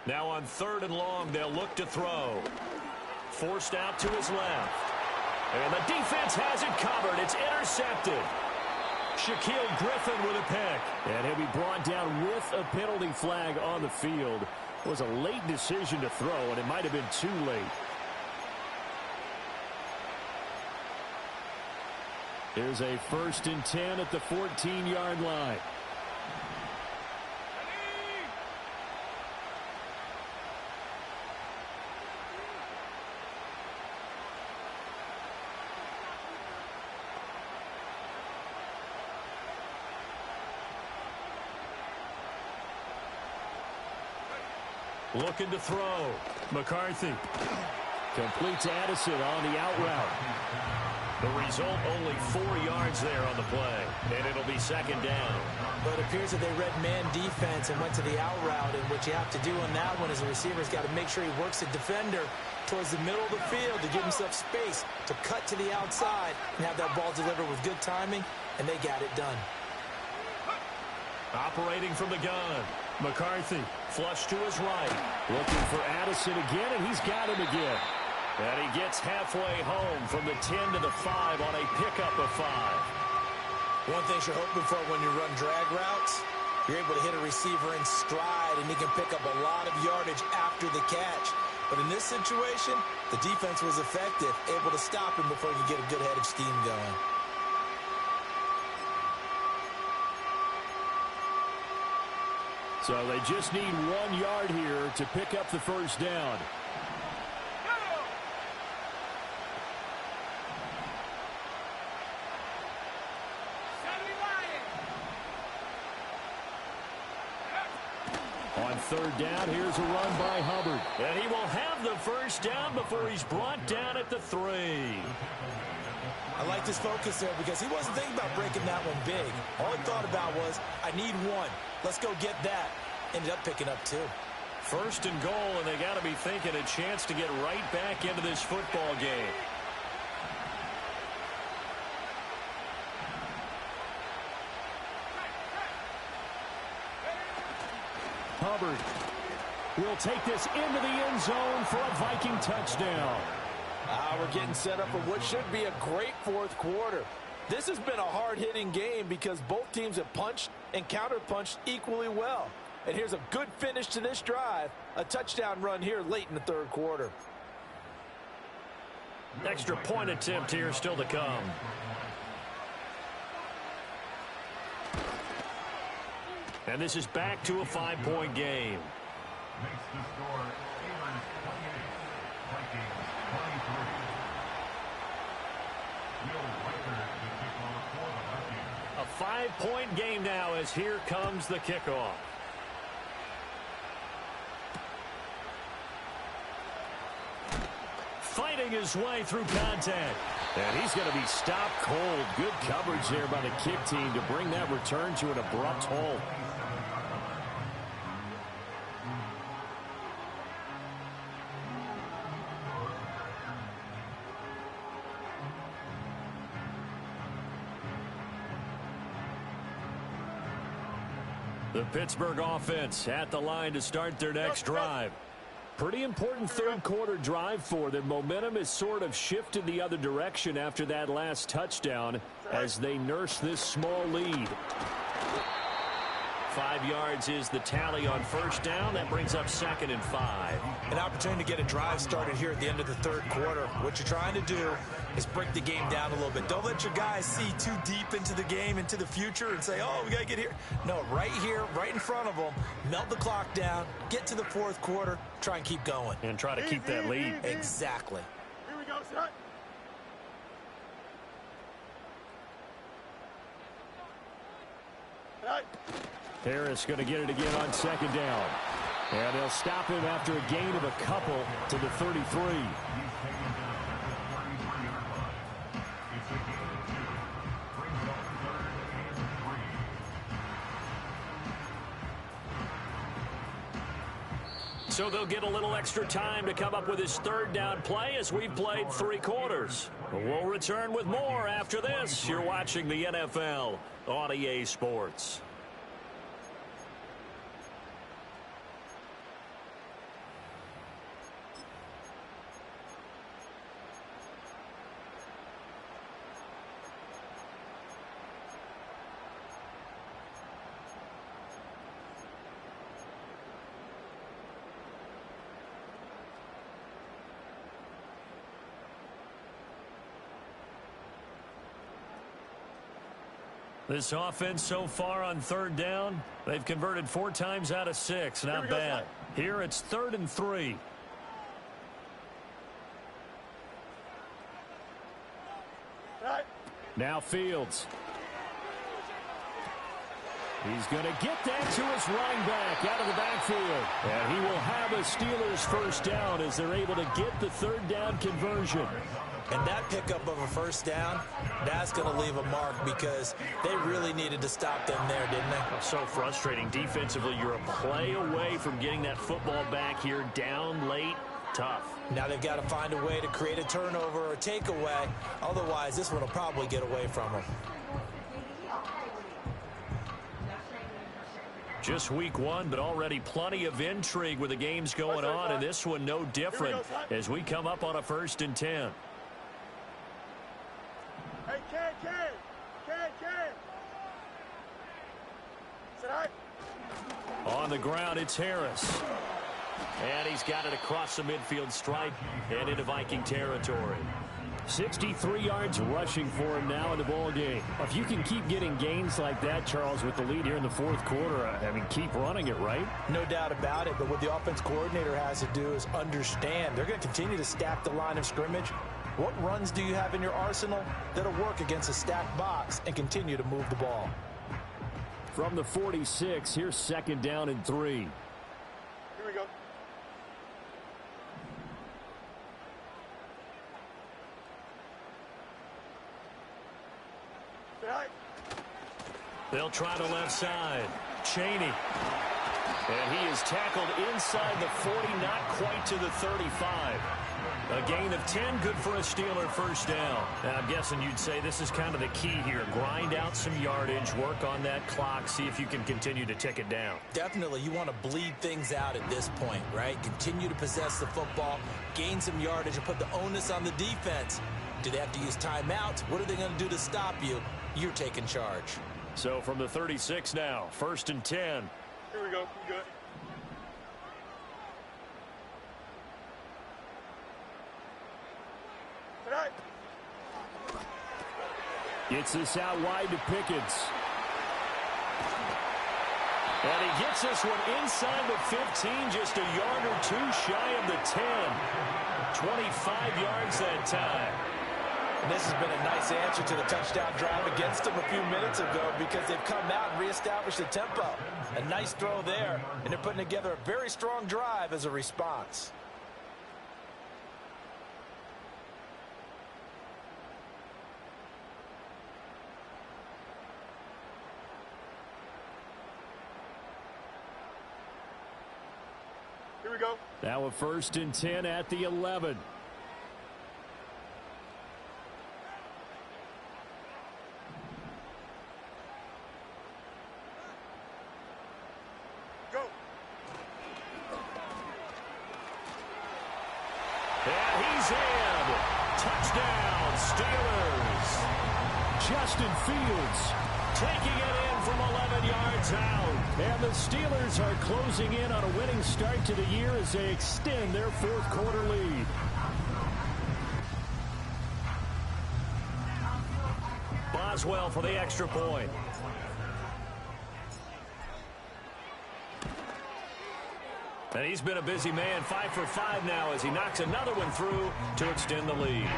Now on 3rd and long, they'll look to throw. Forced out to his left. And the defense has it covered. It's intercepted. Shaquille Griffin with a pick. And he'll be brought down with a penalty flag on the field. It was a late decision to throw, and it might have been too late. Here's a 1st and 10 at the 14-yard line. Looking to throw. McCarthy completes Addison on the out route. The result, only 4 yards there on the play, and it'll be 2nd down. But it appears that they read man defense and went to the out route, and what you have to do on that one is the receiver's got to make sure he works the defender towards the middle of the field to give himself space to cut to the outside and have that ball delivered with good timing, and they got it done. Operating from the gun. McCarthy flush to his right. Looking for Addison again, and he's got him again. And he gets halfway home from the 10 to the 5 on a pickup of 5. One thing you're hoping for when you run drag routes, you're able to hit a receiver in stride, and he can pick up a lot of yardage after the catch. But in this situation, the defense was effective, able to stop him before he could get a good head of steam going. So they just need 1 yard here to pick up the 1st down. On 3rd down, here's a run by Hubbard. And he will have the 1st down before he's brought down at the 3. I like his focus there because he wasn't thinking about breaking that one big. All he thought about was, I need 1. Let's go get that. Ended up picking up 2. 1st and goal, and they got to be thinking a chance to get right back into this football game. Hubbard will take this into the end zone for a Viking touchdown. We're getting set up for what should be a great 4th quarter. This has been a hard-hitting game because both teams have punched and counter-punched equally well. And here's a good finish to this drive. A touchdown run here late in the 3rd quarter. Extra point attempt here still to come. And this is back to a 5-point game. Makes the score Steelers 28, Vikings 23. Will Riker to kick off for the Vikings. A 5-point game now as here comes the kickoff. Fighting his way through contact. And he's going to be stopped cold. Good coverage there by the kick team to bring that return to an abrupt halt. The Pittsburgh offense at the line to start their next drive. Pretty important 3rd quarter drive for them. Momentum has sort of shifted the other direction after that last touchdown as they nurse this small lead. 5 yards is the tally on 1st down. That brings up 2nd and 5. An opportunity to get a drive started here at the end of the 3rd quarter. What you're trying to do is break the game down a little bit. Don't let your guys see too deep into the game, into the future, and say, oh, we got to get here. No, right here, right in front of them, melt the clock down, get to the 4th quarter, try and keep going. And try to keep that lead. Exactly. Here we go, set. Harris going to get it again on second down. And they'll stop him after a gain of a couple to the 33. So they'll get a little extra time to come up with his third down play as we've played 3 quarters. We'll return with more after this. You're watching the NFL on EA Sports. This offense so far on third down, they've converted 4 times out of 6. Not bad. Here it's 3rd and 3. Now Fields. He's going to get that to his running back out of the backfield. And he will have a Steelers first down as they're able to get the third down conversion. And that pickup of a first down, that's going to leave a mark because they really needed to stop them there, didn't they? So frustrating. Defensively, you're a play away from getting that football back here down late. Tough. Now they've got to find a way to create a turnover or a takeaway. Otherwise, this one will probably get away from them. Just week 1, but already plenty of intrigue with the games going on, and this one no different as we come up on a 1st and 10. Hey, Ken. Sit high. On the ground, it's Harris. And he's got it across the midfield stripe and into Viking territory. 63 yards rushing for him now in the ball game. If you can keep getting gains like that, Charles, with the lead here in the 4th quarter, I mean, keep running it, right? No doubt about it, but what the offense coordinator has to do is understand they're going to continue to stack the line of scrimmage. What runs do you have in your arsenal that'll work against a stacked box and continue to move the ball? From the 46, here's 2nd down and 3. Here we go. Sit high. They'll try the left side. Chaney. And he is tackled inside the 40, not quite to the 35. A gain of 10, good for a Steeler first down. And I'm guessing you'd say this is kind of the key here. Grind out some yardage, work on that clock, see if you can continue to tick it down. Definitely, you want to bleed things out at this point, right? Continue to possess the football, gain some yardage, and put the onus on the defense. Do they have to use timeouts? What are they going to do to stop you? You're taking charge. So from the 36 now, 1st and 10. Here we go. You good? Gets this out wide to Pickens. And he gets this one inside the 15, just a yard or 2 shy of the 10. 25 yards that time. And this has been a nice answer to the touchdown drive against them a few minutes ago because they've come out and reestablished the tempo. A nice throw there, and they're putting together a very strong drive as a response. Here we go. Now a 1st and 10 at the 11. Go. And he's in. Touchdown, Steelers. Justin Fields taking it in from 11 yards out. And the Steelers are closing in on a winning start to the year as they extend their 4th quarter lead. Boswell for the extra point. And he's been a busy man, 5 for 5 now as he knocks another one through to extend the lead.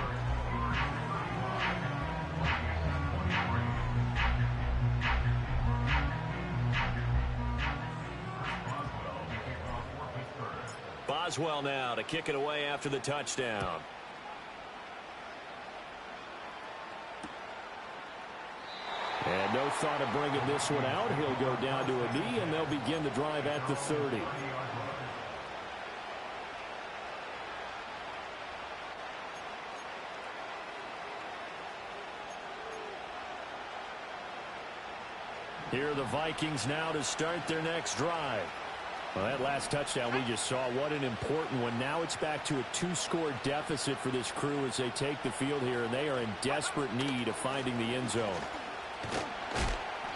Boswell now to kick it away after the touchdown. And no thought of bringing this one out. He'll go down to a knee, and they'll begin the drive at the 30. Here are the Vikings now to start their next drive. Well, that last touchdown we just saw, what an important one. Now it's back to a 2-score deficit for this crew as they take the field here, and they are in desperate need of finding the end zone.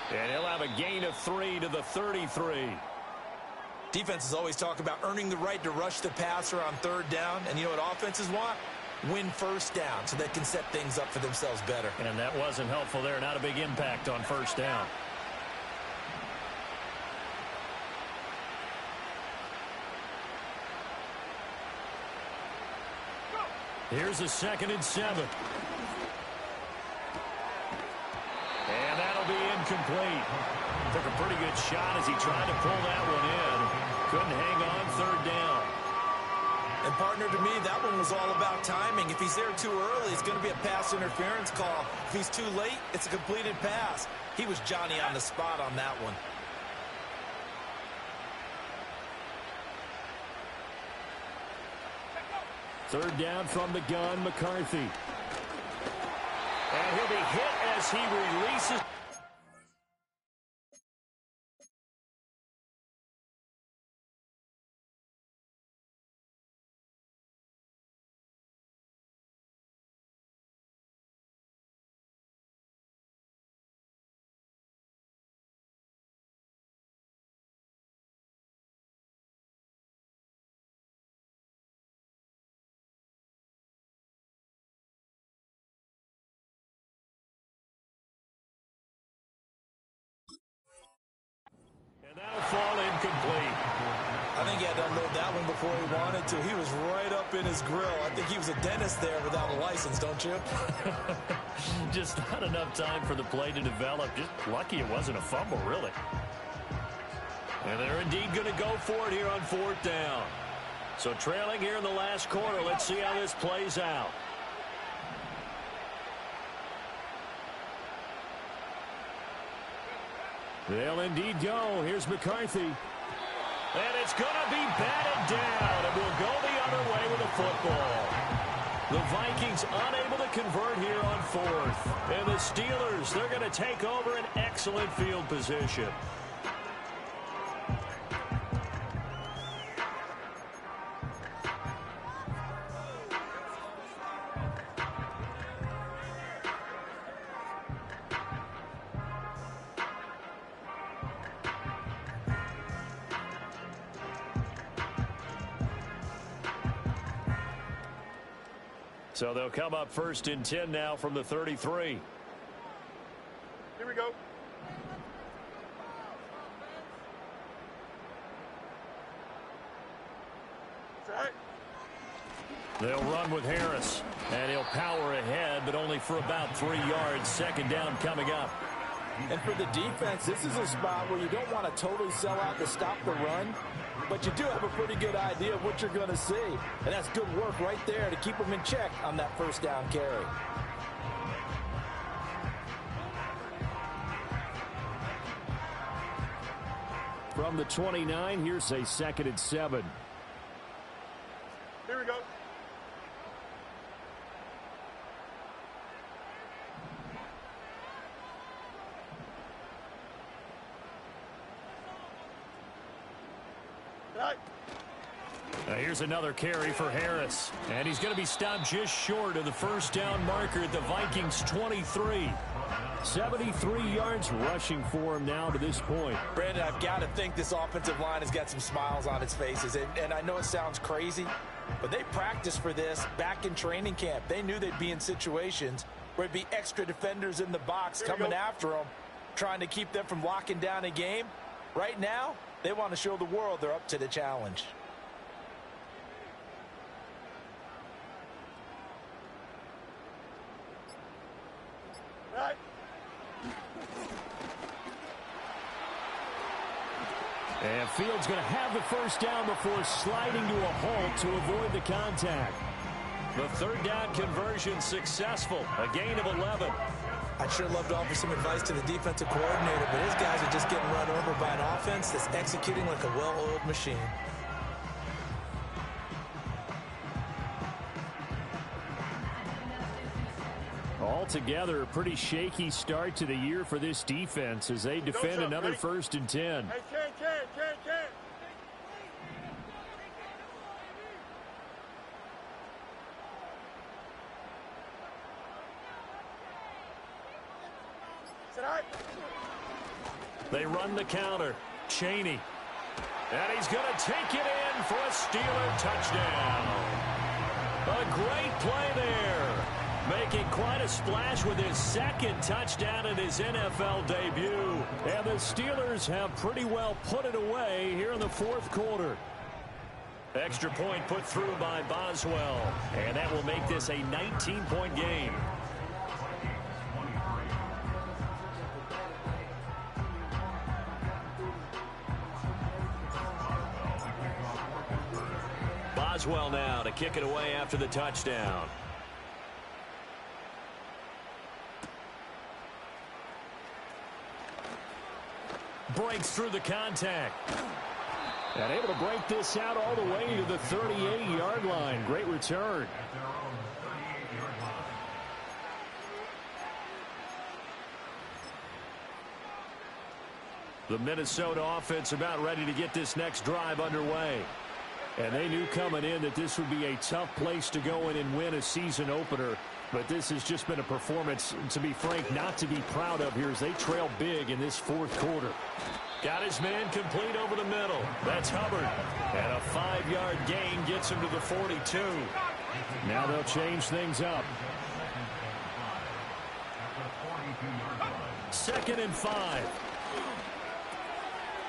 And he'll have a gain of 3 to the 33. Defenses always talk about earning the right to rush the passer on third down, and you know what offenses want? Win first down so they can set things up for themselves better. And that wasn't helpful there. Not a big impact on first down. Here's a 2nd and 7. And that'll be incomplete. Took a pretty good shot as he tried to pull that one in. Couldn't hang on third down. And partner, to me, that one was all about timing. If he's there too early, it's going to be a pass interference call. If he's too late, it's a completed pass. He was Johnny on the spot on that one. Third down from the gun, McCarthy. And he'll be hit as he releases. That'll fall incomplete. I think he had to unload that one before he wanted to. He was right up in his grill. I think he was a dentist there without a license, don't you? Just not enough time for the play to develop. Just lucky it wasn't a fumble, really. And they're indeed going to go for it here on 4th down. So trailing here in the last quarter. Let's see how this plays out. They'll indeed go. Here's McCarthy. And it's going to be batted down. And we'll go the other way with the football. The Vikings unable to convert here on 4th. And the Steelers, they're going to take over an excellent field position. So they'll come up 1st and 10 now from the 33. Here we go. Set. They'll run with Harris, and he'll power ahead, but only for about 3 yards. 2nd down coming up. And for the defense, this is a spot where you don't want to totally sell out to stop the run, but you do have a pretty good idea of what you're going to see. And that's good work right there to keep them in check on that 1st down carry. From the 29, here's a 2nd and 7. Here we go. Here's another carry for Harris. And he's going to be stopped just short of the 1st down marker at the Vikings 23. 73 yards rushing for him now to this point. Brandon, I've got to think this offensive line has got some smiles on its faces. And I know it sounds crazy, but they practiced for this back in training camp. They knew they'd be in situations where there'd be extra defenders in the box coming after them, trying to keep them from locking down a game. Right now, they want to show the world they're up to the challenge. And Fields going to have the first down before sliding to a halt to avoid the contact. The third down conversion successful, a gain of 11. I'd sure love to offer some advice to the defensive coordinator, but his guys are just getting run over by an offense that's executing like a well-oiled machine. Altogether, a pretty shaky start to the year for this defense as they defend another 1st and 10. Hey, Ken. They run the counter. Chaney. And he's going to take it in for a Steeler touchdown. A great play there. Making quite a splash with his second touchdown in his NFL debut. And the Steelers have pretty well put it away here in the 4th quarter. Extra point put through by Boswell. And that will make this a 19-point game. Boswell now to kick it away after the touchdown. Breaks through the contact. And able to break this out all the way to the 38-yard line. Great return. The Minnesota offense about ready to get this next drive underway. And they knew coming in that this would be a tough place to go in and win a season opener. But this has just been a performance, to be frank, not to be proud of here as they trail big in this 4th quarter. Got his man complete over the middle. That's Hubbard. And a 5-yard gain gets him to the 42. Now they'll change things up. 2nd and 5.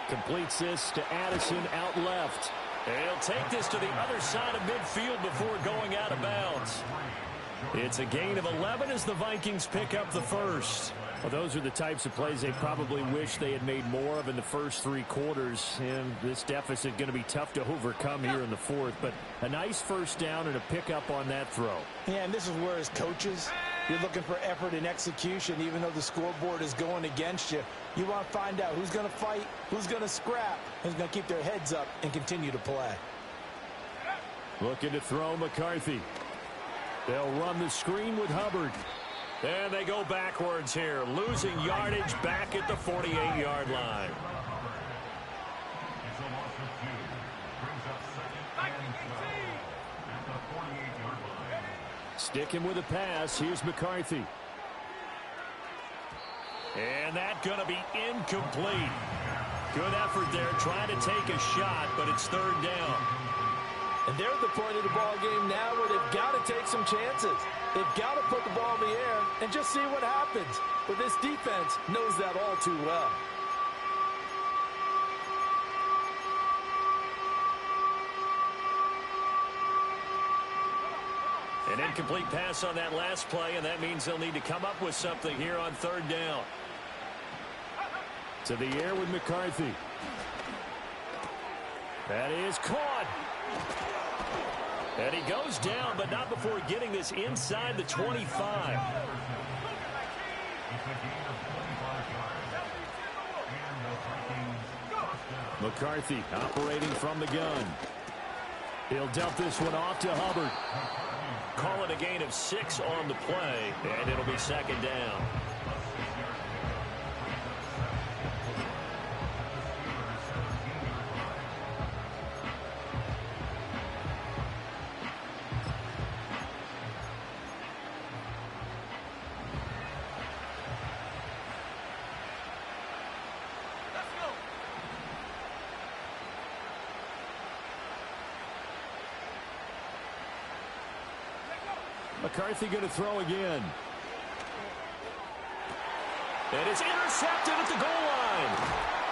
Completes this to Addison out left. And he'll take this to the other side of midfield before going out of bounds. It's a gain of 11 as the Vikings pick up the first. Well, those are the types of plays they probably wish they had made more of in the first 3 quarters. And this deficit going to be tough to overcome here in the 4th. But a nice first down and a pickup on that throw. Yeah, and this is where as coaches, you're looking for effort and execution, even though the scoreboard is going against you. You want to find out who's going to fight, who's going to scrap, who's going to keep their heads up and continue to play. Looking to throw McCarthy. They'll run the screen with Hubbard. And they go backwards here, losing yardage back at the 48-yard line. Sticking with a pass, here's McCarthy. And that's going to be incomplete. Good effort there, trying to take a shot, but it's 3rd down. And they're at the point of the ball game now where they've got to take some chances. They've got to put the ball in the air and just see what happens. But this defense knows that all too well. An incomplete pass on that last play, and that means they'll need to come up with something here on 3rd down. To the air with McCarthy. That is caught. And he goes down, but not before getting this inside the 25. McCarthy operating from the gun. He'll dump this one off to Hubbard. Call it a gain of 6 on the play, and it'll be 2nd down. McCarthy going to throw again. And it's intercepted at the goal line.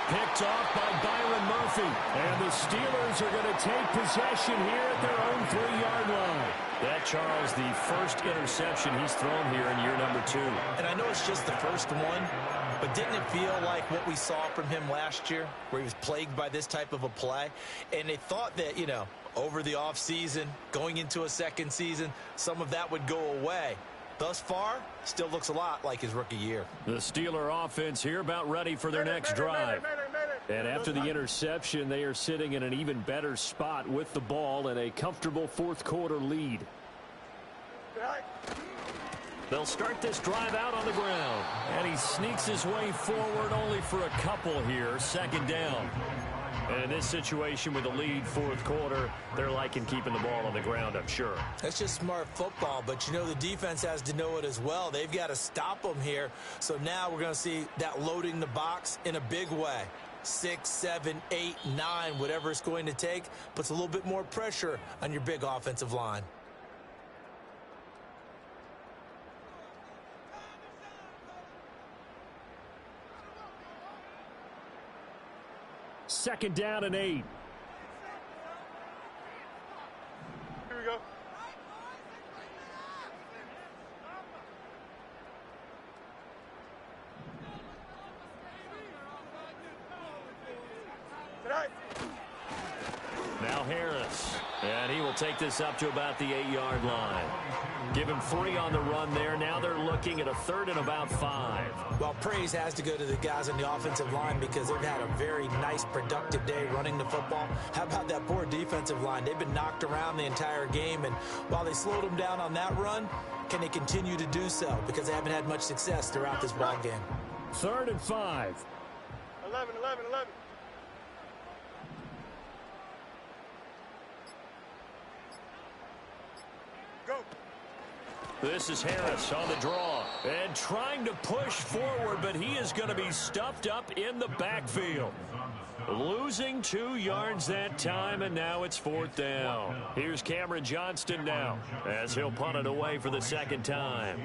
Picked off by Byron Murphy. And the Steelers are going to take possession here at their own 3-yard line. That, Charles, the first interception he's thrown here in year number 2. And I know it's just the first one, but didn't it feel like what we saw from him last year, where he was plagued by this type of a play? And they thought that, you know, over the offseason, going into a second season, some of that would go away. Thus far, still looks a lot like his rookie year. The Steeler offense here about ready for their next drive. And after the interception, they are sitting in an even better spot with the ball and a comfortable fourth-quarter lead. They'll start this drive out on the ground. And he sneaks his way forward only for a couple here. Second down. And in this situation with the lead fourth quarter, they're liking keeping the ball on the ground, I'm sure. That's just smart football, but you know the defense has to know it as well. They've got to stop them here. So now we're going to see that loading the box in a big way. 6, 7, 8, 9, whatever it's going to take, puts a little bit more pressure on your big offensive line. Second down and 8. Here we go. Tonight. Now Harris. And he will take this up to about the 8-yard line. Give him 3 on the run there. Now they're looking at a third and about 5. Well, praise has to go to the guys on the offensive line because they've had a very nice, productive day running the football. How about that poor defensive line? They've been knocked around the entire game, and while they slowed them down on that run, can they continue to do so? Because they haven't had much success throughout this ball game. Third and 5. 11. Go. This is Harris on the draw and trying to push forward, but he is going to be stuffed up in the backfield. Losing 2 yards that time, and now it's fourth down. Here's Cameron Johnston now as he'll punt it away for the second time.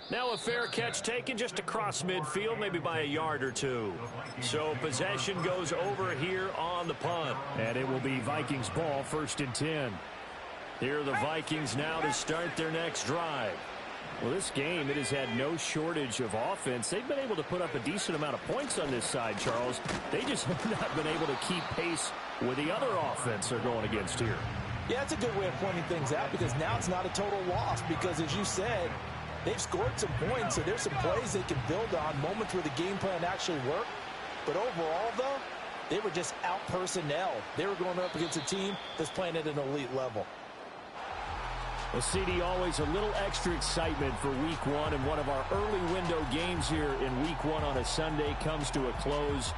Now a fair catch taken just across midfield, maybe by a yard or 2. So possession goes over here on the punt. And it will be Vikings ball, 1st and 10. Here are the Vikings now to start their next drive. Well, this game, it has had no shortage of offense. They've been able to put up a decent amount of points on this side, Charles. They just have not been able to keep pace with the other offense they're going against here. Yeah, that's a good way of pointing things out because now it's not a total loss because, as you said, they've scored some points, so there's some plays they can build on, moments where the game plan actually worked. But overall, though, they were just out-personnel. They were going up against a team that's playing at an elite level. Well, CD, always a little extra excitement for Week 1, and one of our early window games here in Week 1 on a Sunday comes to a close.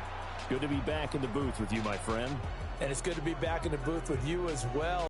Good to be back in the booth with you, my friend. And it's good to be back in the booth with you as well.